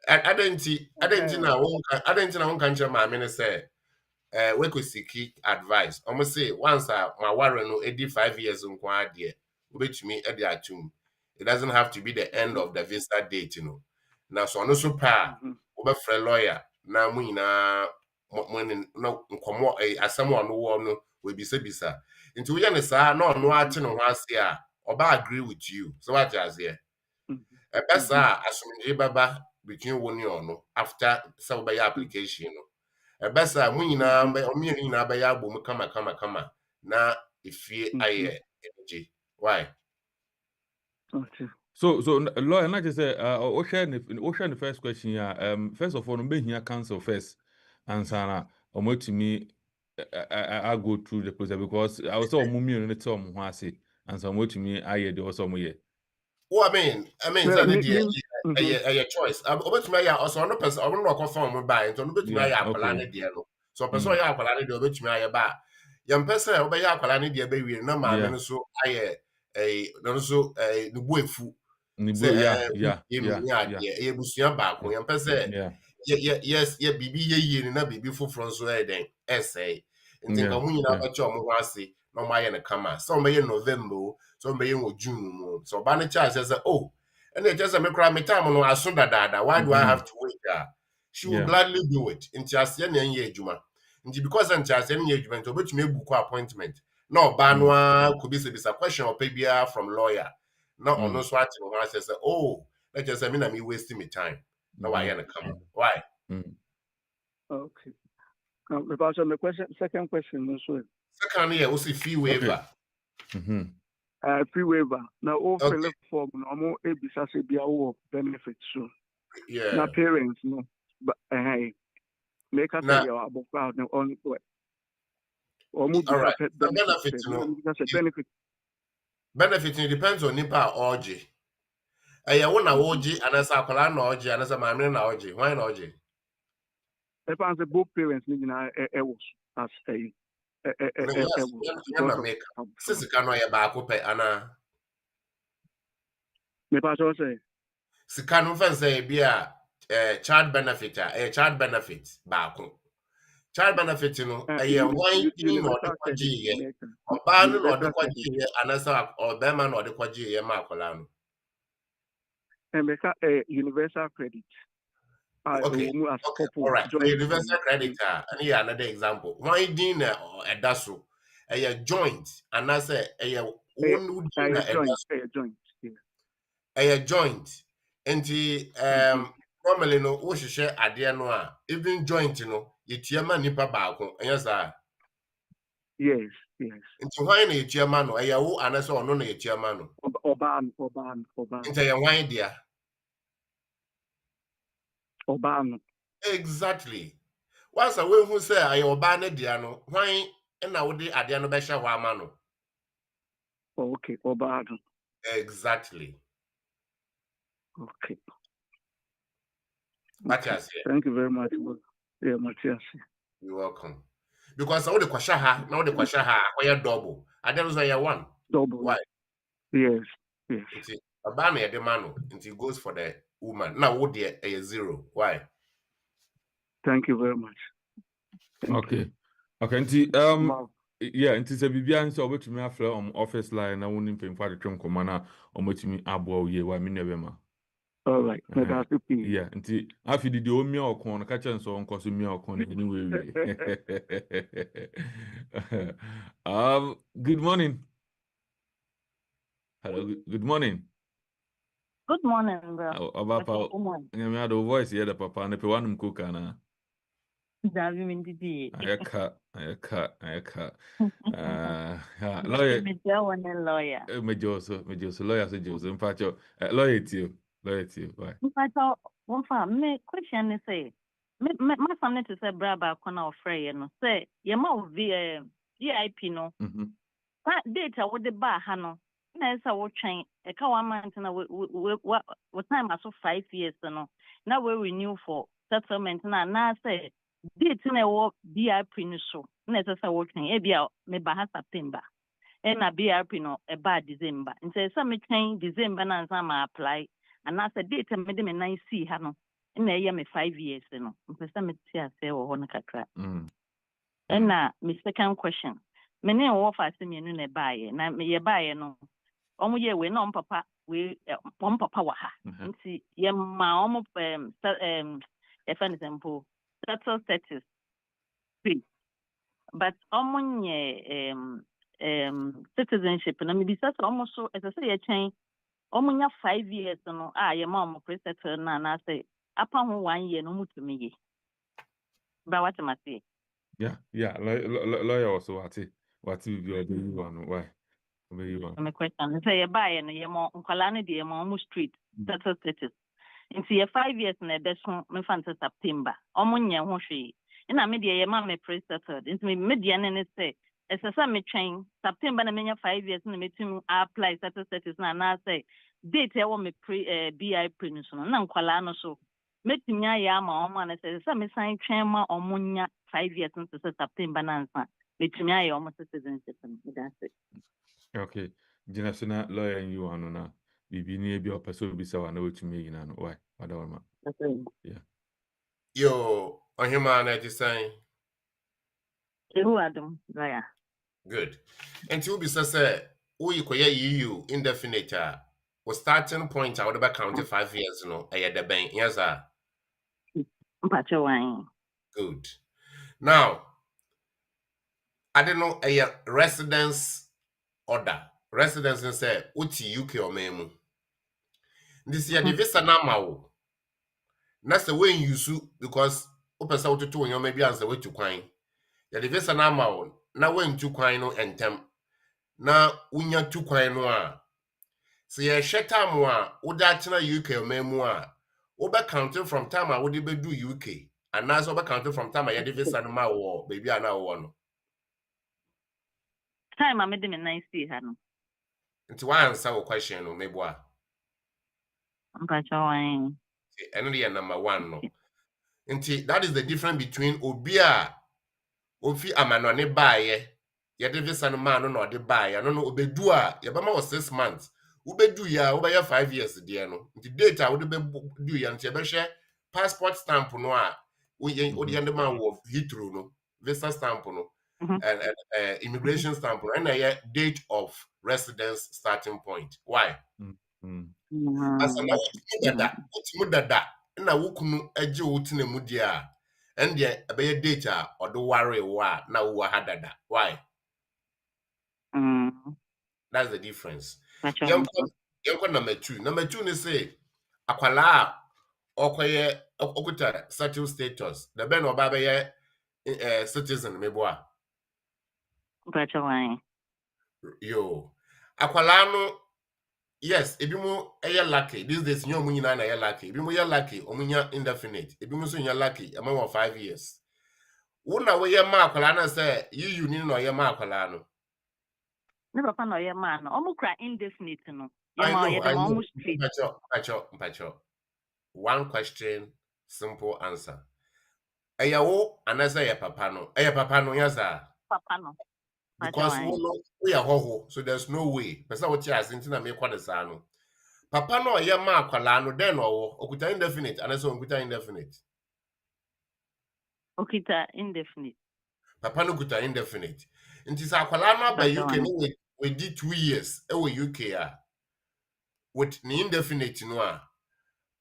I didn't know one country my minister we could seek advice. Almost say once my warren no 85 years on dear, which me at the atum. It doesn't have to be the end of the visa date, you know. Now so no super over for lawyer. Now we na no nkomo asemo no we be bisa. Into we na say no ati no hwase oba agree with you. So what just here? Best asumje baba between one no after some by application no. Ebesa mu nyina omienu nyina ba ya abom kama na efie aye energy why Okay. So lawyer, not just say ocean the first question here. First of all, no be here cancel first, and sana to me I go through the process because I was all mummy on the tom who I say, and so to me I hear the also here. Well, I mean, Yeah, so a choice. Obetumi ya also no person obo no confirm mo buy nto no betumi ya akwala ne de no. So person ya akwala ne de obetumi ya ba. Yam person obe ya akwala ne de be wi na ma me no so aye no so no bu efu. Say Yeah. e busua ba ko yam person yes bibi ye na bibi foforo so den essay. Ntinka mu nyina ba che omo ho ase na omo aye ne kama. So omo ye November so mbe yen June so ba ne charge say oh and they just me cry me time no aso dada why do I have to wait she will gladly do it nti ase na yen adwuma nti because nti ase na yen adwuma nti obetumi ebuku appointment no ba no could be say question or pay bia from lawyer no ono so ati no say oh let just say me na me wasting my time no why yen come why Okay. Now, the second question also. second year we see fee waiver Free waiver. Now, all okay. fill form, no more ebisa say be our benefits. So, yeah now parents, no, but hey, make us say your above crowd no on what. Or move all right benefits. Benefit it depends on nipa orgy. Wo na orgy anasa akwala na orgy anasa maame na orgy. Why na orgy? If I say both parents need na was as a Sisi kano ya ba akope ana. Me pa so say. Sika no fan say bia child benefit child benefit ba ako. Child benefit no one thing no de kwaji ye. Oba no no de kwaji ye anasa obema no de kwaji ye ma akwala no. Universal credit. Okay. All right. Universal credit and another example. Why din a daso a joint and I say a joint and the normally no we should share idea no even joint no yetiama nipa baako yes yes into why na yetiama no a wo anase ono na yetiama no oban into ya why dia oban exactly. Once away who say I oba na dia no why na wo de ade no be hye ho ama no. Okay, oban. Exactly. Okay. Matthias, thank you very much. Yeah, Matthias. You're welcome. Because all the kwasha now the kwasha why double. And then also you one. Double. Why? Yes. It's a banner the man until it goes for the woman. Now what the a zero. Why? Thank you very much. Okay. Yeah, nti se bibia nso obetumi afle office line na woni mpemfa de twem komana omotumi abo ye wa me nebema. All right. Yeah, nti afidi de omi okon ka che nso onko so mi okon ni we. Good morning. Hello, good morning. Good morning, bro. Papa. Nyame ado voice here the papa na pe wanum koka na. Davi mindidi. Ayaka. Lawyer. Lawyer. Mejoso, lawyer so Joseph. Mpacho, lawyer too. Why? Mpacho, one for me question is say, my family to say braba kona ofre ye no. Say, ye ma VIP no. That data with the bar hano. Na esa wo twen e ka 1 month na we time aso 5 years no. Now we renew for settlement na say date na wo BIP ni so na esa wo twen e bia me ba ha September e na BIP no e ba December nti esa me twen December na nsa ma apply and na say date me de me 9 see ha no na ɛyɛ me 5 years no mpɛsɛ me tia sɛ wɔ hɔ no kakra ɛna me second question me ne wɔ fa sɛ me na baaye na me ye baaye no ɔmo yɛ we na ɔmo papa wɔ ha nti yɛ ma ɔmo if an example settle status free but ɔmo nyɛ citizenship na me bisa sɛ ɔmo so ɛsɛ sɛ yɛ kyɛn ɔmo nya 5 years no yɛ ma ɔmo pre-settle na say apa ho 1 year no mutumi ye ba what am I say lawyer also what you are doing one why my question say you buy no ye mo nkwala no de mo street settle status nti ye 5 years na be so me fan September omo nya ho hwe na me de ye ma me pre-settled nti me de ne say esesa me twen September na me nya 5 years na me tim apply settle status na say date e wo me pre BI pre no so na nkwala no so metimi aye ama omo na say me san twen ma omo nya 5 years nti September na nsa metimi aye omo citizenship that's it. Okay, Jenasuna lawyer and you are na bibi ni ebi opeso bi sa wa na wetumi yina no why madawama yeah Yo ohima na ti san who adam lawyer good and you be say we koye EU indefinite was starting point I would be counting 5 years no e the ben yes sir mpacho wan good now I don't know a residence order residence say uti UK or memu this year the visa na mawo na say when you su because opesa wototo onyo maybe answer we to kwan ya the visa na mawo na when to kwan no entem na unya tu kwan no a so ye hweta mo a wo da tena UK or memu a wo be counting from time a wo de be do UK and now so be counting from time a ye the visa no mawo baby ana wo no time I made them nice see her no nti wa answer wo question no maybe a mpacho wan and the number 1 no nti that is the difference between obia ofi amanone baaye ye de visa no man no de baaye no obedu a ye bema 6 months obedu ya obeya 5 years de no nti data wo de bedu ya nti ye be hwe passport stamp no a oye de man wo hitro no visa stamp no and immigration stamp no and date of residence starting point why asana wotimu dada na wokunu age wotine mu dia a ende ebeye date a odo ware wo a na wo ha dada why that's the difference yenko number 2 ni say akwala a okoye okuta settled status the ben oba be citizen mebo a mpacho wan yo akwala no yes, ebimu eye lucky. These days nyo mu nyina na eye lucky. Ebimu ye lucky, omunya indefinite. Ebimu so nya lucky, ama 5 years. Wo na we ye ma akwala na say you ni no ye ma akwala no. ne papa no ye ma no omo kra indefinite no ye I ma ye dem know. omo street Mpacho. One question, simple answer. Eya wo anasa ye papa no. Eya papa no yaza. papa no Because we are hoho, so there's no way. Pesa what ya sintina me kwa de sa no. Papa no ye ma akwala no den owo okuta indefinite anasa okuta indefinite. okita indefinite Papa no kuta indefinite. Nti sa akwala no aba UK no we did 2 years e we UK a with ni indefinite no a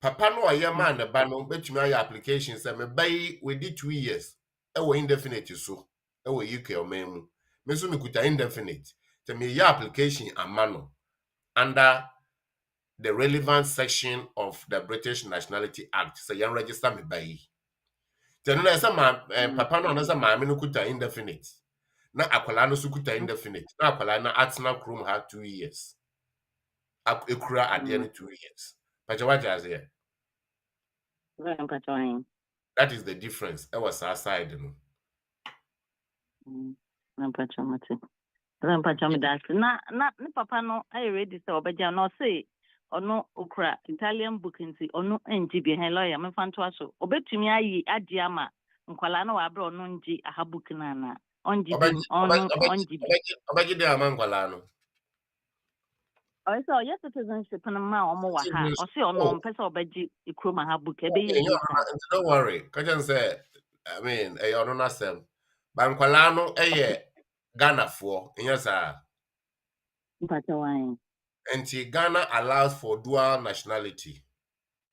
papa no aye man ne ba no betumi aye application say me bai we did 2 years e we indefinite so e we UK o memu me so me kuta indefinite te me ye application amano under the relevant section of the British Nationality Act say yan register me bai then na say papa no na say ma me no kuta indefinite na akwala no so kuta indefinite na akwala na atena krom ha 2 years ekura ade no 2 years but what just here mpacho wan that is the difference e was outside no mpacho mate mpacho me that na ne papa no I ready say obeja no say ono okra Italian book nti ono enji bi hen lawyer me fanto aso obetumi ayi ade ama nkwala na wa bra ono nji aha book na na onji bi ono onji bi obeji de amankwala no I saw yes citizenship and ma omo wa ha. O se ono mpese obeji ikroma ha book ebe ye visa. Don't worry. Kajan say, I mean, a ono na sem. Bankwala no Ghana for inyasa. Mpacha wan. And Ghana allows for dual nationality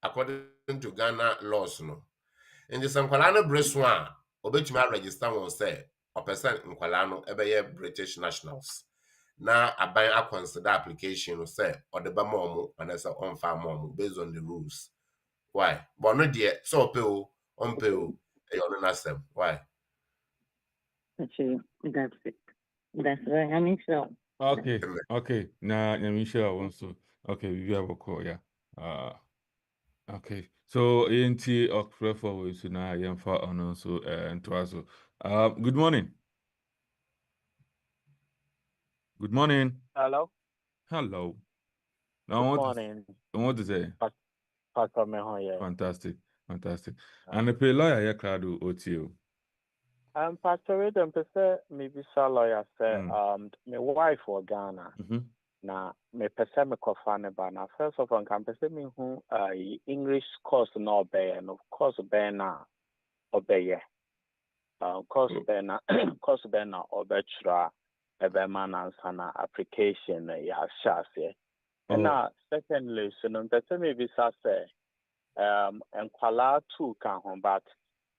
according to Ghana laws no. And the Sankwala no breswa obetuma register won say or percent nkwala no ebe British nationals. Na aban a consider application no say or the ba mom and as on farm mom based on the rules. Why? But no dear so pay on pay e ono na sem. Why? Actually, that's it. That's right. I mean, so. Okay. Now, Michelle wants to. Okay, we have a call, yeah. Okay. So, ENT of for so now I am for on also and to also. Good morning. Good morning. Hello. Hello. Now, good morning. What to say? Pastor Meho, yeah. Fantastic. And the pay lawyer, yeah, crowd OTO. Pastor Redem, maybe sa lawyer say, my wife for Ghana. Na me pese me kofa ne ba na first of all can pese me who English course no obey and of course be na obey course be na obechra ebe man answer na application ya shase. And secondly, so no pese me bi sa say enkwala too kan ho but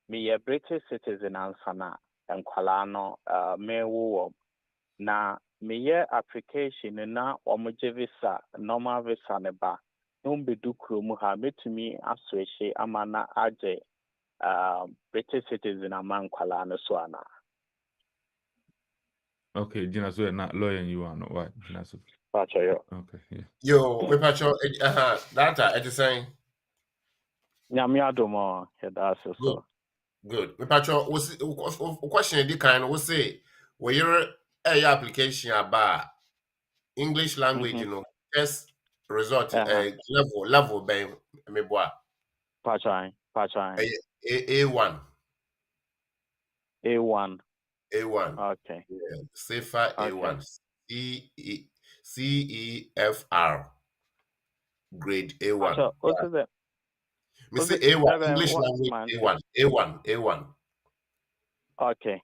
me a British citizen answer na enkwala no me wo na meye application na omoje visa normal visa ne ba no be du kromu ha metumi asweche amana age British citizen aman kwala no so ana. Okay, Gina, so not lawyer you are no why Gina so. Pacho yo. Okay, yeah. Yo, we pacho data it is saying Nyame adomo that's so. Good. We pacho was question the kind we say where your application about English language, you know, test result level by me boy. Pacho. A1. A1. Okay. Yeah. Safer A1. CEFR. Grade A1. Pacho, what's it? Me say A1 English language A1. Okay.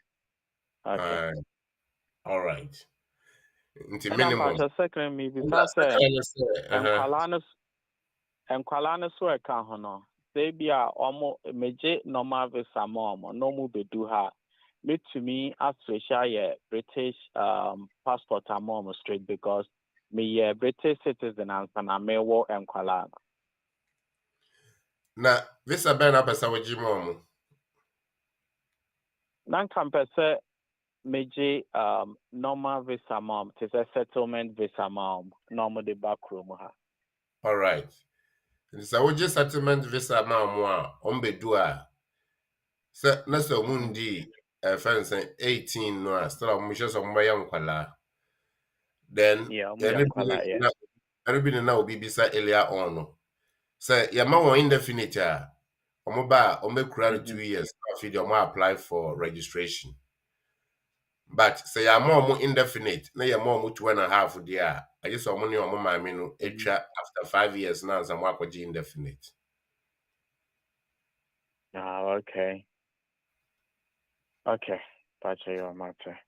All right. Into minimum. Second, me because enkwala so e ka ho no. Say bia omo meje normal visa mo no mu bedu ha. Metumi asosha ye British passport amom straight because me British citizen and na me wo enkwala. Na visa ben na pesa waji mo. Nan kan pese meje normal visa mom, it is a settlement visa mom, normal the back room ha. All right. So we just settlement visa mom on bedu a. Se na so mundi fence 18 no still am sure some boy nkwala. Then everybody now be bisa earlier on no. Say ya ma won indefinite a omo ba omo kura 2 years after you apply for registration. But say ya more indefinite, na ya more 2.5 there. I just omo ni omo ma me no etwa after 5 years now some akwaji indefinite. Okay. Pacha your matter.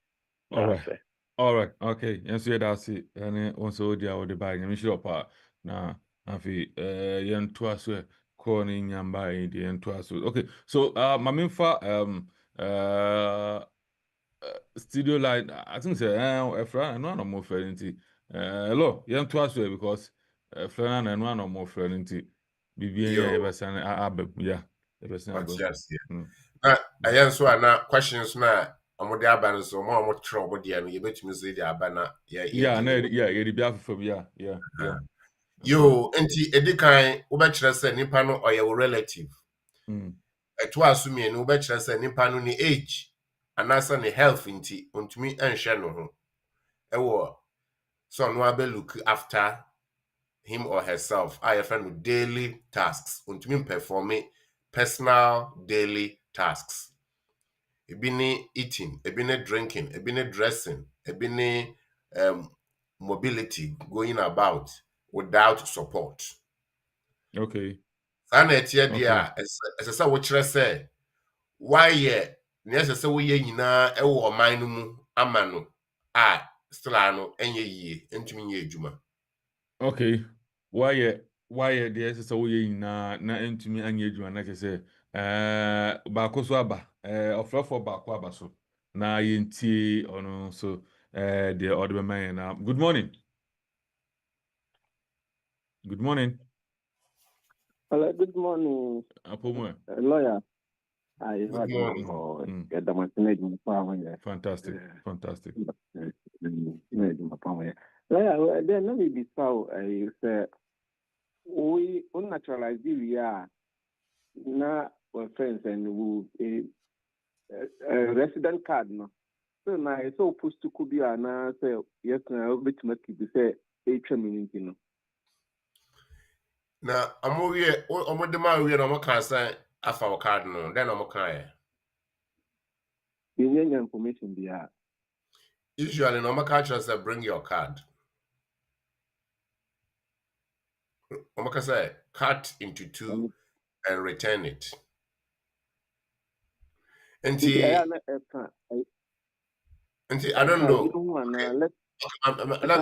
All right. Okay. Yes, that's it. And also the bag. I'm sure pa na afi yen twaso calling nyamba the yen twaso. Okay. So my main for studio line I think say a friend no more friend hello yen twaso because friend and one more friend bibi ya ebesan abem yeah ebesan abem. Ayan so na questions na amode aba so mo tro mo dia no ye betumi say dia aba na yeah ye be afem yeah yo enti edikan wo be kire say nipa no oye wo relative eto asumi no wo be kire say nipa no ni age anasa ne health enti ontumi enhwe no ho ewo so no abe look after him or herself I friend daily tasks ontumi perform personal daily tasks. Ebini eating, ebini drinking, ebini dressing, ebini mobility going about without support. Okay. Sana etie dia esesa wo kire se why necessary wo ye nyina e wo man no mu ama no a still ano enye yie entumi nye adwuma. Okay. Why there is so ye na entumi anya adwuma na ke say ba ko so aba ofrofo ba ko aba so na yentie ono so the other man na good morning. Good morning. Hello, good morning. Apomo. Lawyer. I Good morning. Fantastic. Fantastic. Lawyer, then let me be so I say we unnaturalize we are na friends and we resident card no. So now it's so supposed to could be na say yes na bit make be say community no. Na amowie omodema wie na omoka san afa wo card no then omoka e. You need information there. Usually no omoka say bring your card. Omoka say cut into two and return it. And I don't know.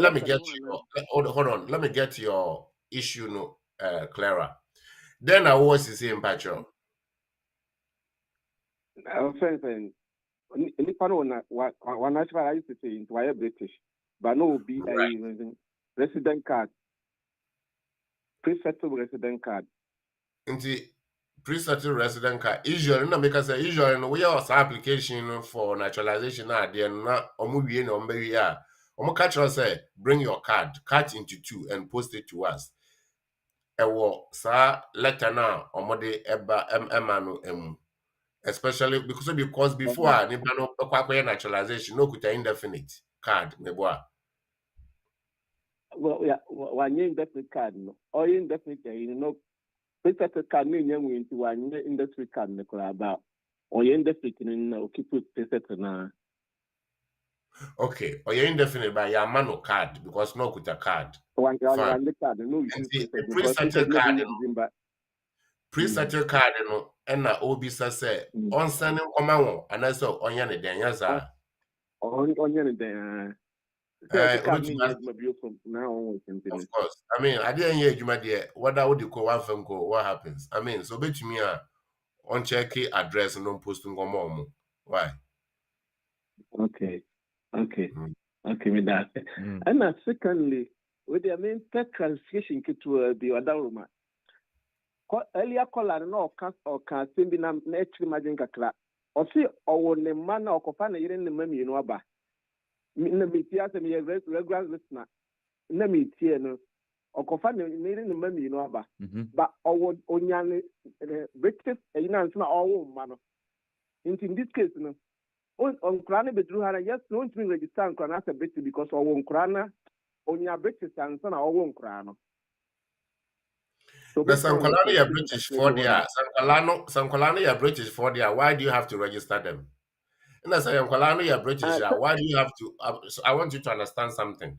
Let me get your hold on. Let me get your issue no Clara. Then I was the same patcho. Friend, nipa no na one actually I used to say into why British, but no be a resident card, pre-settled resident card. Into pre-settled resident card. Usually, no make us say usually no we have application for naturalization na there na omuwie na ombewi ya. Omo catch us say bring your card, cut into two and post it to us. Ewo sa letter na omode eba emano emu. Especially because before nipa no akwa naturalization no kuta indefinite card meboa. Well, yeah, one indefinite card no. Or indefinite, you know, pre-settled card no nyamu into one indefinite card no about. Or indefinite no keep it pre-settled na. Okay, or indefinite by your mano card because no kuta card. One the card no pre-settled card no. Pre-settled card no na obi say on sending koma won anaso onya ne den yaza. Onya ne den of course. I mean, I didn't hear you, my dear. What would you call one phone call? What happens? I mean, so bet me on check address and don't post on why? Okay, with that. And secondly, with the main tech classification to the other room. Earlier caller no can be na actually imagine kakra. Or see or ne man or kofana yirin ne mami no aba. Na metia se me regular listener. Na metia no or kofana yirin ne mami no aba. But or onyane British ina nsna all man. In this case no on krana bedru hana yes no ntimi register krana as a British because or krana onya British and nsna all krana. So Sankolano you're British for their Sankolano you're British for their why do you have to register them? And I say Sankolano you're British, why do you have to so I want you to understand something.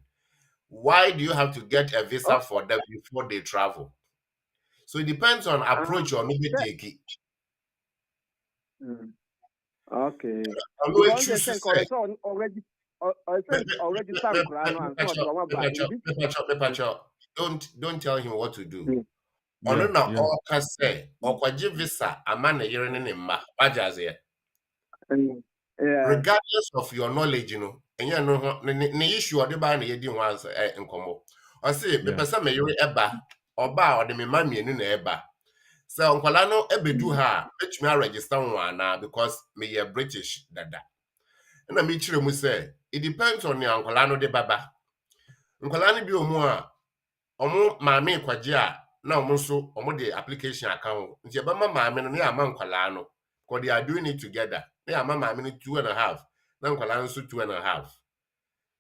Why do you have to get a visa for them before they travel? So it depends on approach or maybe take it. Okay. Don't tell him what to do. Ono na oka say okwaje visa ama na yere ne mma wajaze. Regardless of your knowledge, you know, enya no ne issue ode ba na yedi ho answer nkomo. O say me pesa me yere eba oba ode me ma mienu na eba. So nkwala no ebedu ha betumi register one na because me ye British dada. Na me kire mu say it depends on your nkwala no de baba. Nkwala no bi omu a omu maame kwaje a na omo so omo the application account nti e ba ma maame no na ama nkwala no because they are doing it together na ama maame no 2.5 na nkwala no so 2.5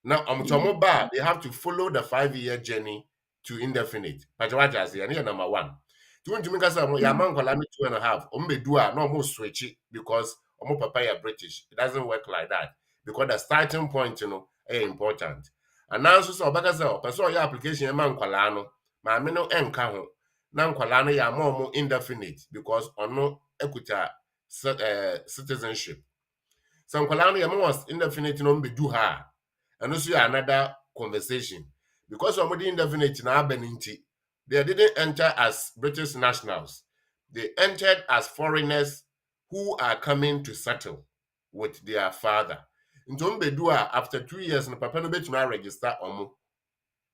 now omo ba they have to follow the 5-year journey to indefinite but what I say na number 1 to ntumi ka say ya ama nkwala no 2.5 omo be do a na omo switch because omo papa ya British. It doesn't work like that because the starting point you know is important. ananso so obeka say person your application e ma nkwala no maame no enka ho na nkwala no ya ma indefinite because ono ekuta citizenship. So nkwala no ya ma indefinite no mbedu ha and also another conversation because somebody indefinite na abeninti they didn't enter as British nationals, they entered as foreigners who are coming to settle with their father. Into mbedu after 2 years no papa no betuma register omo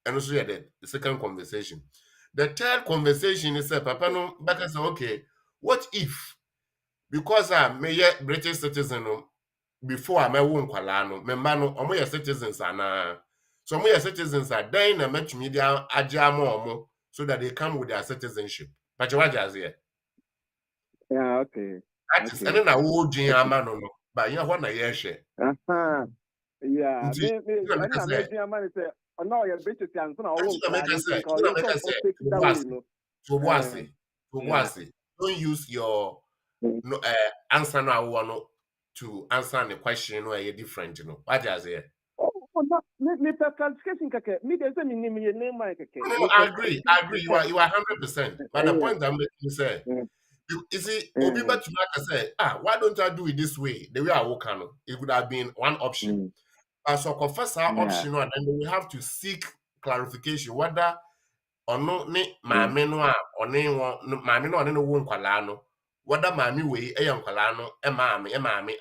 and also the second conversation. The third conversation is papa no back say okay, what if because I'm a British citizen before I'm a nkwala no memba no omo ye citizens ana so omo ye citizens are then na matumi dia agya ma omo so that they come with their citizenship but you wajas here Yeah, okay. that is any na wo dwen ama no no but you what na ye hwe Yeah, nti and na me dream man say no you British and so na won na make say that way no. to boase don't use your no answer no awo no to answer the question no are different no wajas here. Oh, no, me classification kake. Me dey say me name ye name my kake. No, I agree. You are 100%. But the point I'm making is you see, Obi Batumaka said, why don't I do it this way? The way I work on it would have been one option. So confess our option, and then we have to seek clarification whether or not maame no a ɔne wɔn maame no ɔne no wo nkwalaa no whether maame wei ɛyɛ nkwalaa no maame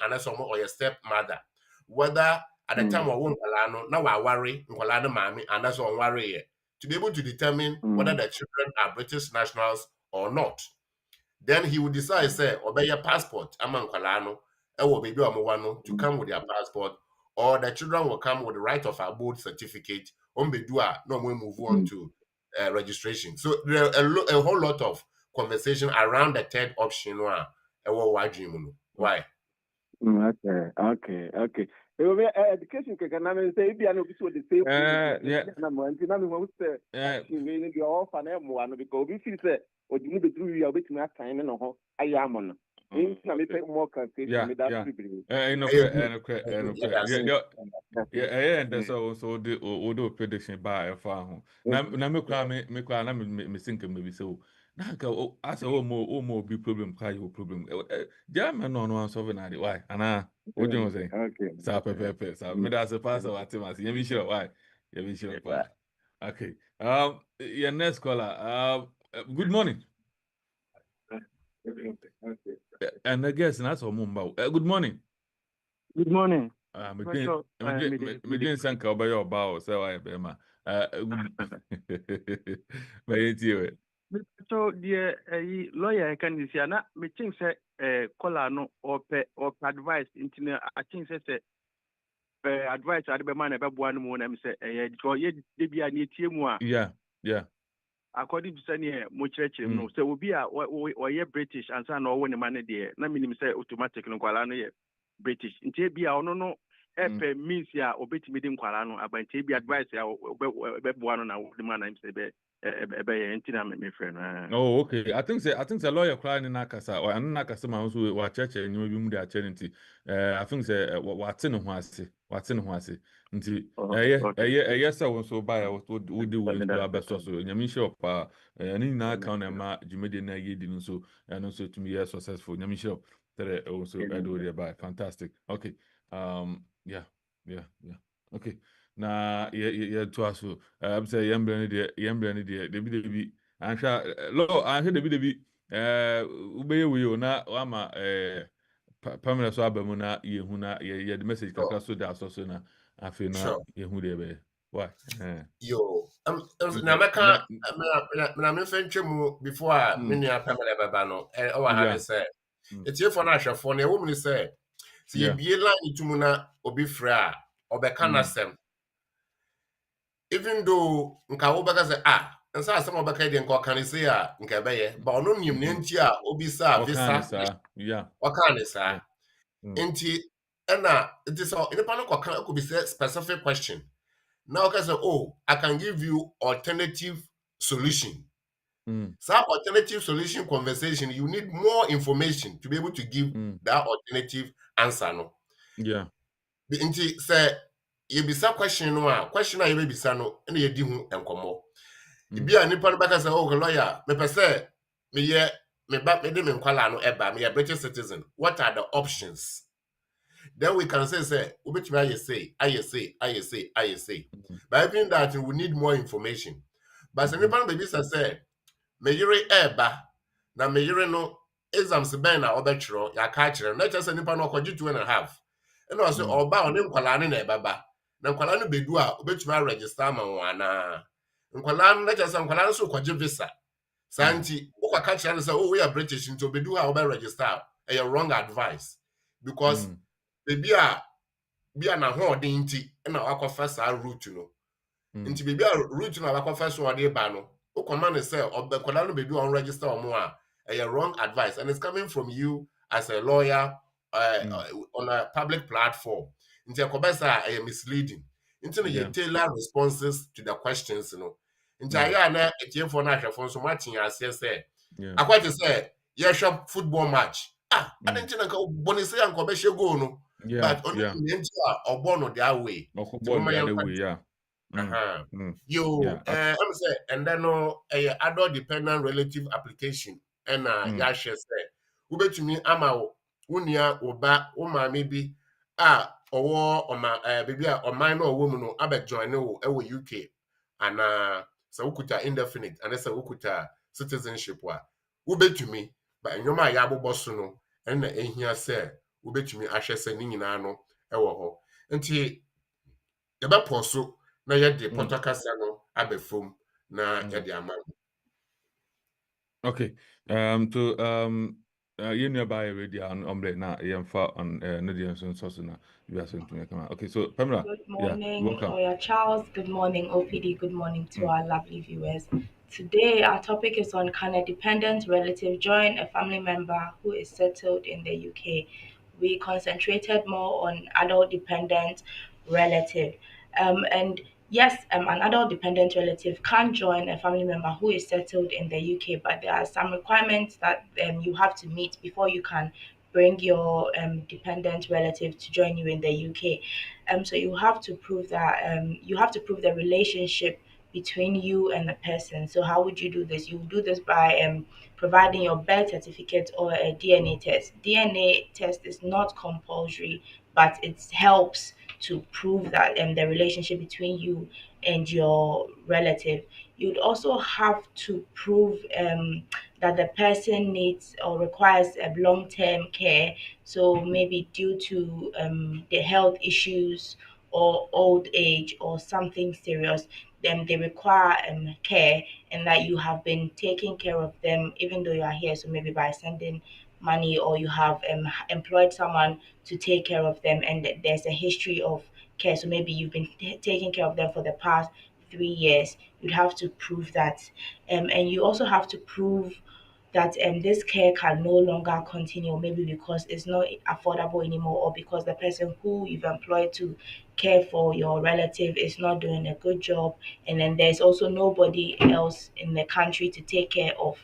anaasɛ ɔmo ɔyɛ step mother whether at the time ɔwo nkwalaa no na waware nkwalaa no maame anaasɛ ɔnware yɛ to be able to determine whether the children are British nationals or not. Then he would decide say ɔbɛyɛ passport ama nkwalaa no ɛwɔ baabi a ɔmo wa no to come with their passport, or the children will come with the right of abode certificate ɔmbɛdu a na ɔmo move on to registration. So there are a whole lot of conversation around the third option. Why? Okay. Education can I say be an officer the same. Because we feel say or you be through your bit me time no I am on. Na me pay more conversation with that privilege. And that's also the prediction by a farm. Now me cry na me think maybe so. Now as a more big problem cry your problem. German no solve na why? Ana what you say? Okay. Sa pepe. Sa me that's a pass what you must. You be sure why? You be sure why? Okay. Your next caller. Good morning. And I guess that's all Mumba. Good morning. Good morning. Me doing some cover your bow, so I am. So the lawyer can see na me think say caller no or advice into I think say advice ade be man e be boa no mo na me say ye de bia na tie mu a yeah according to say mo church no say obi a o ye British and say na o woni man de na minim say automatic no kwala no ye British ntie bia ono no epe means ya obetimi di nkwala no abantie bi advice ya be boa no na the man na say be entina me friend. Oh, okay. I think the lawyer crying in Nakasa or an Nakasa man who wa church and you be their charity. I think say what's in Huasi. Nti yes I so buy what do we do best so nyami shop any na account ma jumede na yedi so and also to me successful nyami shop that also do there buy fantastic. Okay. Yeah. Okay. Na to aso I'm say yembre ne de debi ansha lo ansha debi ubeye we na ama pamela so abamu na yehu na ye the message kakra so da so na afi na yehu de be why yo na meka na me fentwemu before me nua pamela baba no o wa ha say etiefo na ahwefo na ewo mu ni say si ye bie line tumu na obi fra obeka na sem even though nka wo beka say nsa asem obeka de nka kan say nka beye ba ono nim ne nti a obi sa visa wakane sa nti na it is all independent kwa could be specific question now okay say I can give you alternative solution. So alternative solution conversation you need more information to be able to give that alternative answer no. Yeah. Nti say you be some question no question you be no na ye di hu enkomo ibi a nipa no baka say oh lawyer me pese me ye me ba me de me nkwala no eba me ye British citizen, what are the options? Then we can say which way I say. But even that we need more information. But some people baby say me yere eba na me yere no exams ben na obetro ya ka kire na just nipa no kwaji 2.5 and also oba on nkwala ne na ebaba na nkwala no bedu a obetuma register ma wana nkwala no na just nkwala no so kwaji visa santi ukwa ka kire no say oh we are British into bedu a oba register a wrong advice because baby a bia na ho odin nti na wakɔfa saa route no nti baby a route no wakɔfa so ɔde ba no ukoma ne say obekola no bedu on register omo a wrong advice and it's coming from you as a lawyer on a public platform nti ekobesa a misleading nti no you tailor responses to the questions no nti aya na etiefo na ahwefo so matin ase say akwati say ye shop football match adanti na ka bonise yanko be she goal no but only nti a obo their way I'm say and then no adult dependent relative application and ya share say ubetumi ama unia oba o ma bi owo oma baby a oman no owo mu no abeg join no e wo UK and so ukuta indefinite and so ukuta citizenship wa ubetumi ba enyoma ya abobọ so no and na ehia say ubetumi ahwe say ni nyina no e wo ho nti ye be poso na ye de potokasa no abefom na ye de ama. Okay. You know by already on na yemfa on Nadia so na you are saying to me come on. Okay, so Pamela. Good morning, welcome. Charles. Good morning, OPD. Good morning to our lovely viewers. Today, our topic is on, can a dependent relative join a family member who is settled in the UK? We concentrated more on adult dependent relative. And yes, an adult dependent relative can join a family member who is settled in the UK, but there are some requirements that you have to meet before you can bring your dependent relative to join you in the UK. So you have to prove that you have to prove the relationship between you and the person. So how would you do this? You do this by providing your birth certificate or a DNA test. DNA test is not compulsory, but it helps to prove that the relationship between you and your relative. You'd also have to prove that the person needs or requires a long-term care. So maybe due to the health issues or old age or something serious, then they require care, and that you have been taking care of them even though you are here. So maybe by sending money, or you have employed someone to take care of them, and there's a history of care. So maybe you've been taking care of them for the past 3 years. You'd have to prove that, and you also have to prove that this care can no longer continue, maybe because it's not affordable anymore, or because the person who you've employed to care for your relative is not doing a good job, and then there's also nobody else in the country to take care of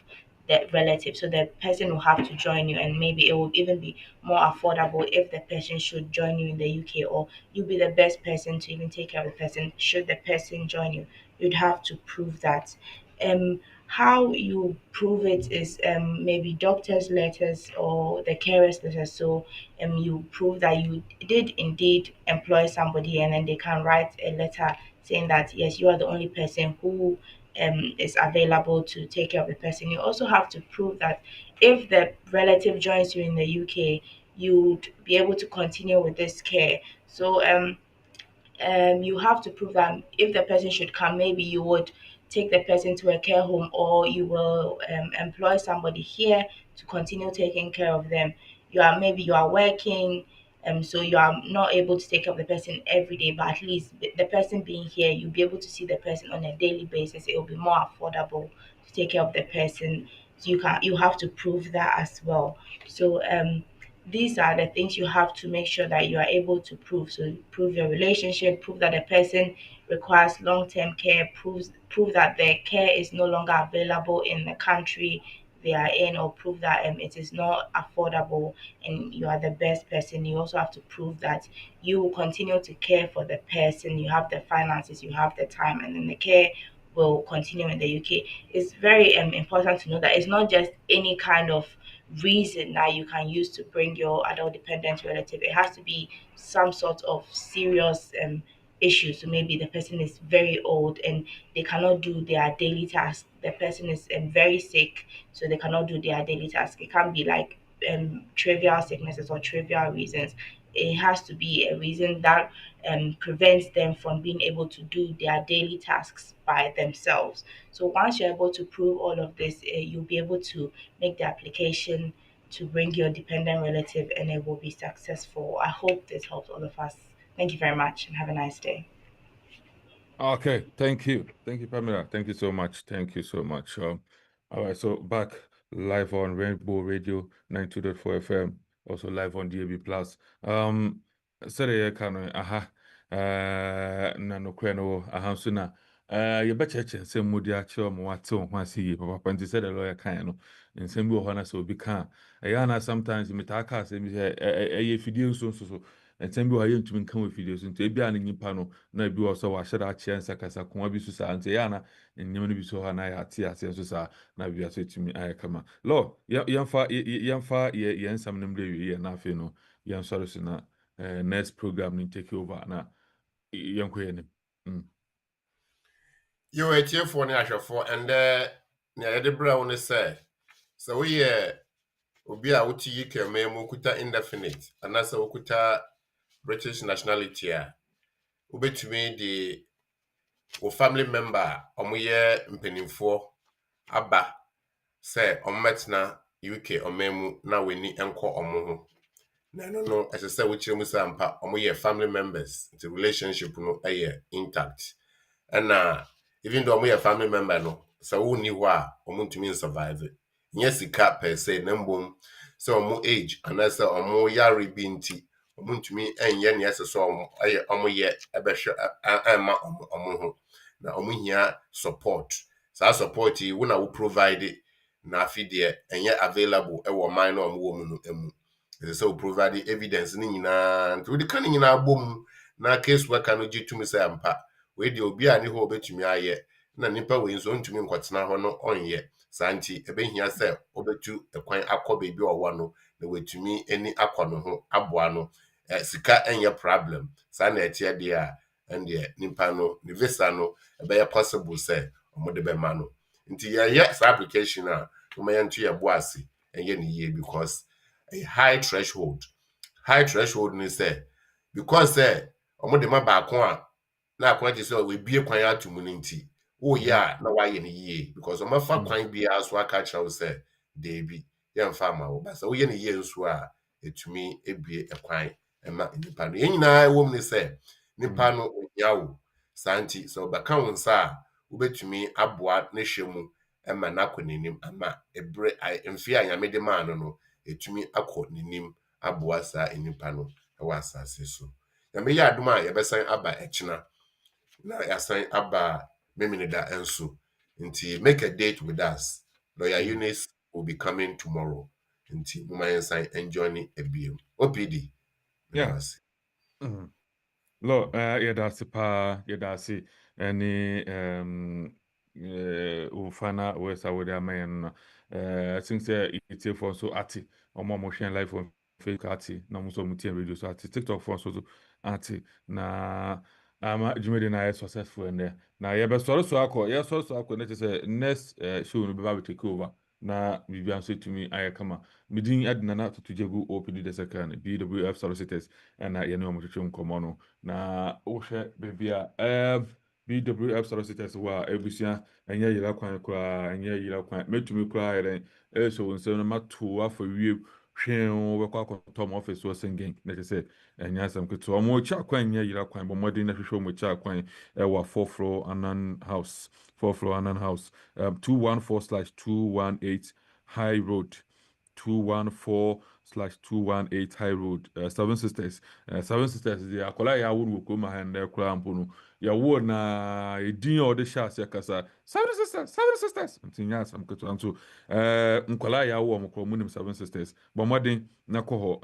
the relative. So the person will have to join you, and maybe it will even be more affordable if the person should join you in the UK, or you'll be the best person to even take care of the person should the person join you. You'd have to prove that. How you prove it is maybe doctor's letters or the carer's letters. So you prove that you did indeed employ somebody, and then they can write a letter saying that yes, you are the only person who is available to take care of the person. You also have to prove that if the relative joins you in the UK, you'd be able to continue with this care. So you have to prove that if the person should come, maybe you would take the person to a care home, or you will employ somebody here to continue taking care of them. You are working, so you are not able to take care of the person every day, but at least the person being here, you'll be able to see the person on a daily basis. It will be more affordable to take care of the person. So you have to prove that as well. So these are the things you have to make sure that you are able to prove. So prove your relationship, prove that the person requires long-term care, prove that the care is no longer available in the country they are in, or prove that it is not affordable and you are the best person. You also have to prove that you will continue to care for the person. You have the finances, you have the time, and then the care will continue in the UK. It's very important to know that it's not just any kind of reason that you can use to bring your adult dependent relative. It has to be some sort of serious issue. So maybe the person is very old and they cannot do their daily task. The person is very sick, so they cannot do their daily task. It can't be like trivial sicknesses or trivial reasons. It has to be a reason that prevents them from being able to do their daily tasks by themselves. So once you're able to prove all of this, you'll be able to make the application to bring your dependent relative and it will be successful. I hope this helps all of us. Thank you very much and have a nice day. Okay, thank you. Thank you, Pamela. Thank you so much. Thank you so much. All right, so back live on Rainbow Radio 92.4 FM, also live on DAB Plus. Sorry, aha. Na no kweno aha so na you beche say mudi ache o mo wate o hwase yi papa nti say the lawyer kan no nsem bi o hona so obi kan na sometimes me ta ka say me say fidie so nsem bi o haye ntumi kan we fidie so nti ebia na nyipa no na bi o so wa hyeda ache nsakasa konwa bi so sa nti na nyem no bi so ha na ya ate ase so sa na bi aso tumi ayekama lo yemfa yensam nemre wi na afi no yensoro so na next program ni take over na yanko yenim You were here for the for and near the brown say so we obi a wuti yi keme mu kuta indefinite anasa ukuta British nationality a ubetumi the wo family member omoye mpanimfo aba say ometna UK omemu na weni enko omo no as I say which mu sampa omoye family members the relationship no intact and even though omoye family member no so woni ho a omuntumi survive nyesika per se nambom so omo age anasa omo yare binti omuntumi enye ne ese so omoye ebehwe ama omo ho na omuhia support sa support yi wo na wo provide na afide enye available e wo man na omo wo mu no emu so provide evidence ni nyina nti wo de kan nyina bom na case worker no gitumi say ampa we de obi ani ho obetumi aye na nipa we nso ntumi nkotena ho no onye santi ebehia say obetu ekwan akọ bebi owo no na wetumi eni akọ no ho aboa no sika enye problem sa na etie de a ende nipa no ni visa no ebe possible say omo de be ma no nti yes application a mo yantu ye boase enye ni ye because a high threshold ni say because omo de ma ba ko a na akwa ti say we bie kwan atumu ni nti o ya na wa ye ni ye because omo fa kwan bia so aka chawo say dey bi ye mfa ma wo ba say o ye ni ye nso a etumi ebie ekwan ema nipa no nyina wo ni say nipa no onyawo santi so ba kan wonsa a ubetumi aboa ne hwemu ema na konenim ama ebre mfi anyame de ma no etumi akọ ninim aboa sa enipa no ewa asase so ya me ya aduma ya besan aba echina na yasan aba meminida enso nti make a date with us lawyer Eunice will be coming tomorrow nti muma yensan enjoy ni ebiem OPD yes lo yedasi pa yedasi any ufana wesa wode amayen no I think say it's for so ati omo mo hwen live on Facebook ati na mo so mutie radio so ati TikTok for so ati na ama jumede na successful and na ye be so akọ ye so akọ na say next show no be ba take over na bibian so tumi ayekama midin adina na tutujegu OPD the second BWF solicitors and ye no mo twetwe nkomo no na wo hwe bebia BWF solicitors wa ebusia enye yira kwan kura enye yira kwan metumi kura yeren so nsem no mato afọ wie hwen we kwa akotom office wo singing na say enye asem keto mo cha kwan enye yira kwan bo modin na hwehwe mo cha kwan wa 4th floor Anan House 214/218 High Road 214/218 High Road, Seven Sisters. Seven Sisters, the Akola Yawun will come and their Krampuno. Yawu na Edin or the Shas Yakasa. Seven Sisters. Yes, I'm going to answer. Nkola Yawu, Mokomunim Seven Sisters. Bomadin Nakoho.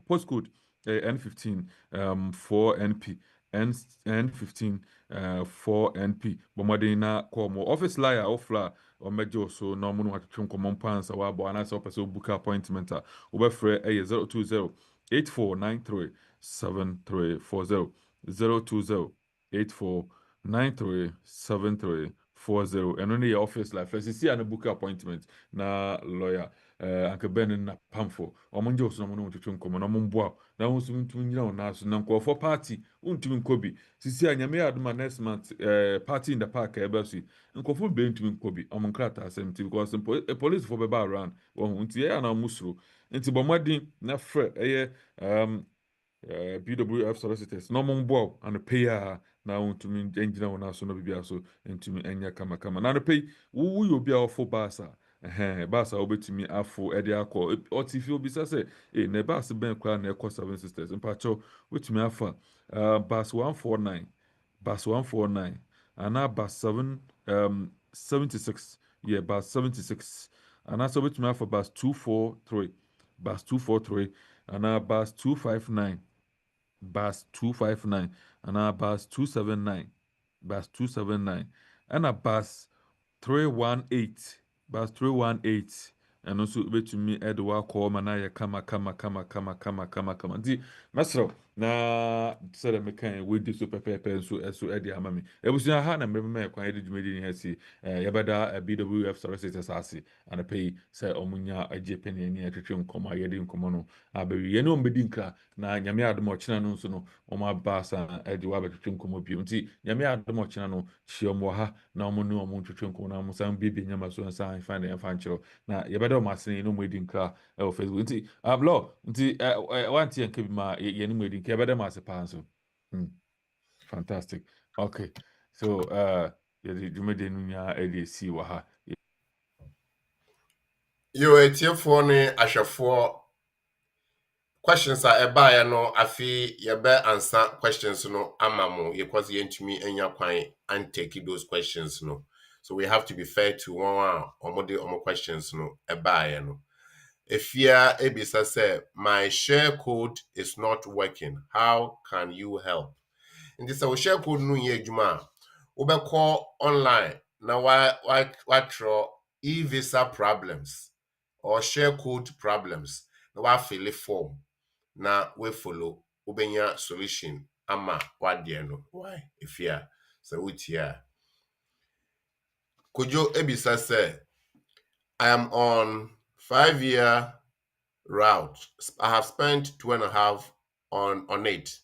Postcode N15 4NP. N15 4NP. Bomadina Komo. Office liar or flower. Or major so no moon what chunk common pants or and so book appointment over free 020 8493 7340 020 8493 7340 and only office life let's see and book appointment na lawyer Uncle Ben na pamfo omonjo so no to chunk common ombo na won so ntumi nyina na so na for party untumi nkobi sisi anyame aduma next month party in the park ebesi nkofo be ntumi nkobi omonkrata asem because police for beba around won nti ya na musuro nti bomadi na fre BWF solicitors no mumbo and pay na untumi engina wona so no bibia so ntumi enya kama na no pay wo you bia ofo basa basa obetumi afo ede akọ otifi obisa se ne basa ben kwa na ekọ Seven Sisters mpacho wetumi afa bus 149 and now bus 76 bus 76 and that's obetumi afa bus 243 and now bus 259 and now bus 279 and a bus 318 and also betumi edwa call manaya kama di mesro na said me kan we di so pepe so edi amami ebusia ha na me kwan edi dwumedi ni hasi yabada BWF solicitors ase and pay say omunya agye peni ni atwetwe nkoma yedi nkoma no abewi ye no mbedi nka na nyame adom ochina no nso no oma basa edi wa betwetwe nkoma bi nti nyame adom ochina no chiom ha na omo no omo twetwe nkoma na mo san bibi nyama so san find e fan chiro na yabada o masini no mwedi nka o Facebook nti ablo nti wanti enke bi ma ye ni mwedi nka yabada masipa nso fantastic okay so yedi dwumedi nunya edi si wa ha yo etiefo ne ahwefo questions a eba no afi yebe answer questions no amamu because yentumi enya kwan and take those questions no so we have to be fair to one omo questions no eba no efia ebisa say my share code is not working, how can you help? In this share code no ye adwuma obekọ online na wa throw e-visa problems or share code problems na wa fill a form na we follow ubenya solution ama wadie no why efia so wutia kojo ebisa say I am on 5-year route. I have spent 2.5 on it.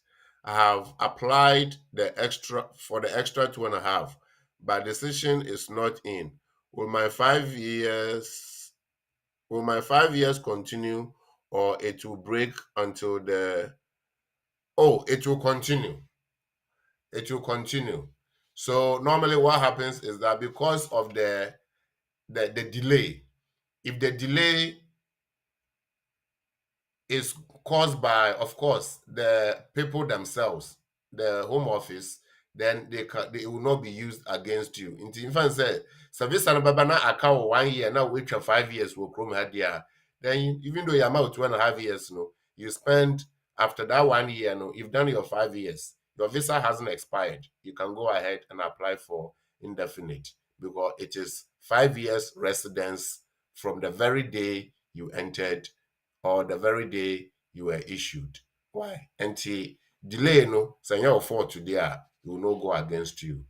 I have applied the extra 2.5, but decision is not in. Will my 5 years continue, or it will break until it will continue. It will continue. So normally what happens is that because of the delay, if the delay is caused by, of course, the people themselves, the Home Office, then they will not be used against you. In fact, say service and babana account 1 year now wait for 5 years will come here. Then even though you're out 2.5 years, no, you spend after that 1 year, no, you've done your 5 years. Your visa hasn't expired. You can go ahead and apply for indefinite because it is 5 years residence from the very day you entered or the very day you were issued. Why? Until delay, no, say your fault today, it will not go against you.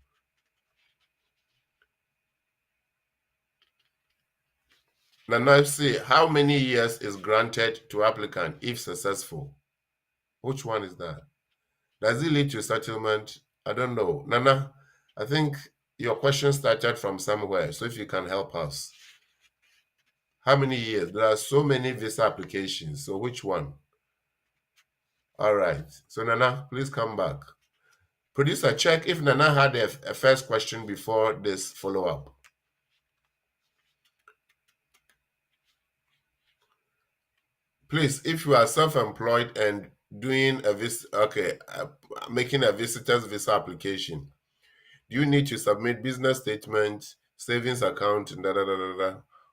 Now, see, how many years is granted to applicant if successful? Which one is that? Does it lead to settlement? I don't know. Nana, I think your question started from somewhere, so if you can help us. How many years? There are so many visa applications, so which one? All right. So Nana, please come back. Producer, check if Nana had a first question before this follow-up. Please, if you are self-employed and doing a making a visitor's visa application, do you need to submit business statement, savings account,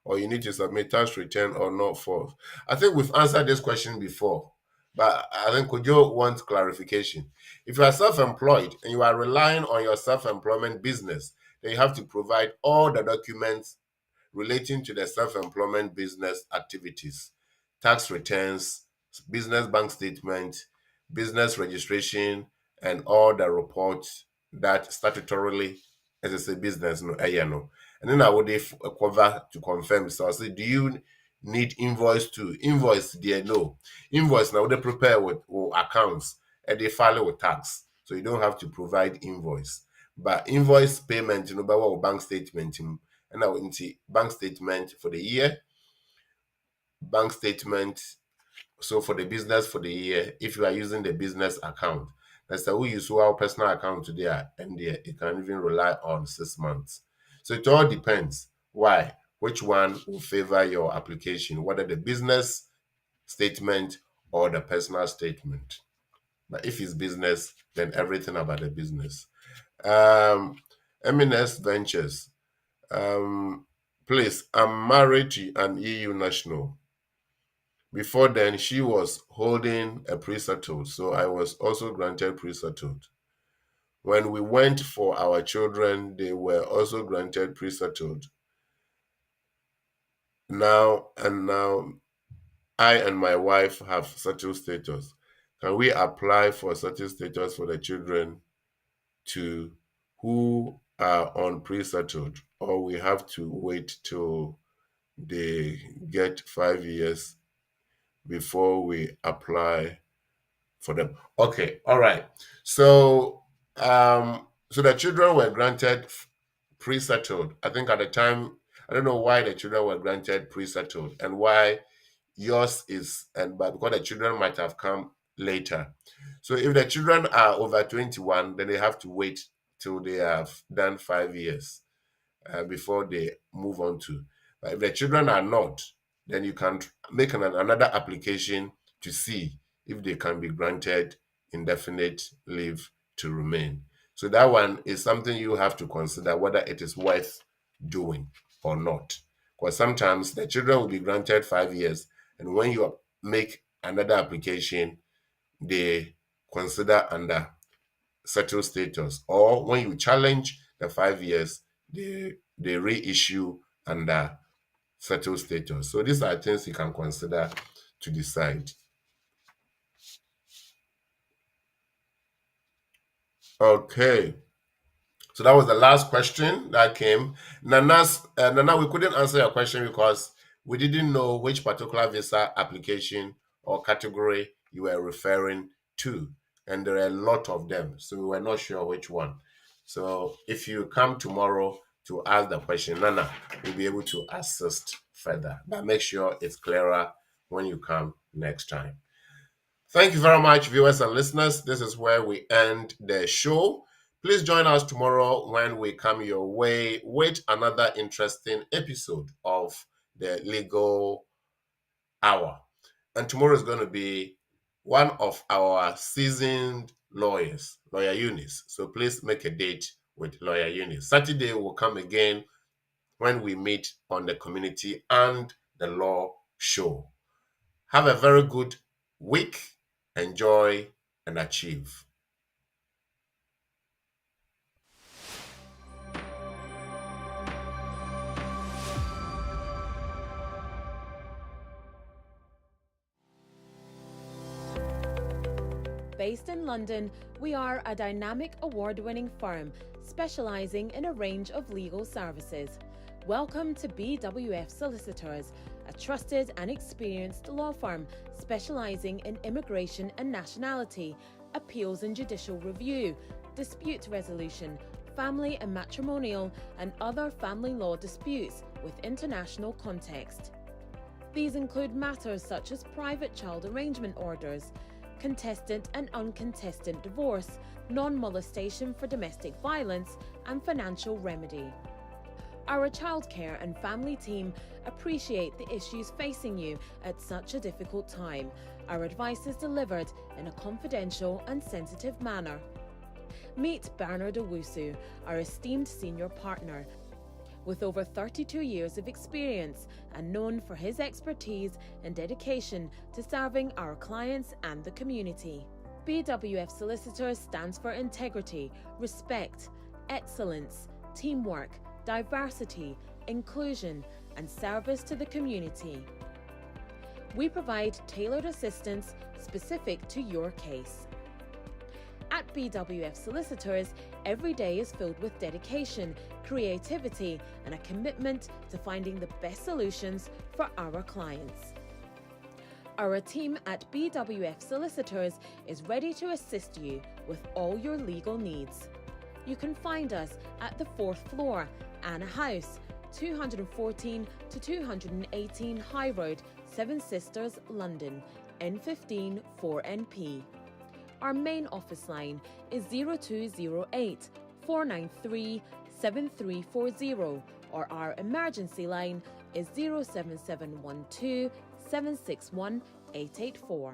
or you need to submit tax return or not for? I think we've answered this question before, but I think Kojo wants clarification. If you are self-employed and you are relying on your self-employment business, then you have to provide all the documents relating to the self-employment business activities, tax returns, business bank statement, business registration, and all the reports that statutorily as a business no. And then I would cover to confirm. So I say, do you need invoice too? Invoice, dear, no. Invoice now they prepare with accounts and they file with tax. So you don't have to provide invoice. But invoice payment, by what bank statement, and now into bank statement for the year, bank statement. So for the business for the year, if you are using the business account, that's how we use our personal account today, and there you can even rely on 6 months. So it all depends. Why? Which one will favor your application, whether the business statement or the personal statement. But if it's business, then everything about the business. M&S Ventures. Please, I'm married to an EU national. Before then, she was holding a pre-settled, so I was also granted pre-settled. When we went for our children, they were also granted pre-settled. Now, I and my wife have settled status. Can we apply for settled status for the children to who are on pre-settled, or we have to wait till they get 5 years before we apply for them? Okay, all right. So so the children were granted pre-settled. I think at the time, I don't know why the children were granted pre-settled and why yours is, but because the children might have come later. So if the children are over 21, then they have to wait till they have done 5 years before they move on to. But if the children are not, then you can make another application to see if they can be granted indefinite leave to remain. So that one is something you have to consider whether it is worth doing or not. Because sometimes the children will be granted 5 years, and when you make another application, they consider under settled status. Or when you challenge the 5 years, they reissue under settled status. So these are things you can consider to decide. Okay. So that was the last question that came. Nana, we couldn't answer your question because we didn't know which particular visa application or category you were referring to. And there are a lot of them. So we were not sure which one. So if you come tomorrow to ask the question, Nana will be able to assist further. But make sure it's clearer when you come next time. Thank you very much, viewers and listeners. This is where we end the show. Please join us tomorrow when we come your way with another interesting episode of the Legal Hour. And tomorrow is going to be one of our seasoned lawyers, Lawyer Eunice. So please make a date with Lawyer Eunice. Saturday will come again when we meet on the Community and the Law Show. Have a very good week. Enjoy and achieve. Based in London, we are a dynamic award-winning firm specializing in a range of legal services. Welcome to BWF Solicitors, a trusted and experienced law firm specializing in immigration and nationality, appeals and judicial review, dispute resolution, family and matrimonial, and other family law disputes with international context. These include matters such as private child arrangement orders, contested and uncontested divorce, non-molestation for domestic violence, and financial remedy. Our childcare and family team appreciate the issues facing you at such a difficult time. Our advice is delivered in a confidential and sensitive manner. Meet Bernard Owusu, our esteemed senior partner. With over 32 years of experience and known for his expertise and dedication to serving our clients and the community. BWF Solicitors stands for integrity, respect, excellence, teamwork, diversity, inclusion, and service to the community. We provide tailored assistance specific to your case. At BWF Solicitors, every day is filled with dedication, creativity, and a commitment to finding the best solutions for our clients. Our team at BWF Solicitors is ready to assist you with all your legal needs. You can find us at the 4th floor, Anna House, 214 to 218 High Road, Seven Sisters, London, N15 4NP. Our main office line is 0208 493 7340, or our emergency line is 07712 761 884.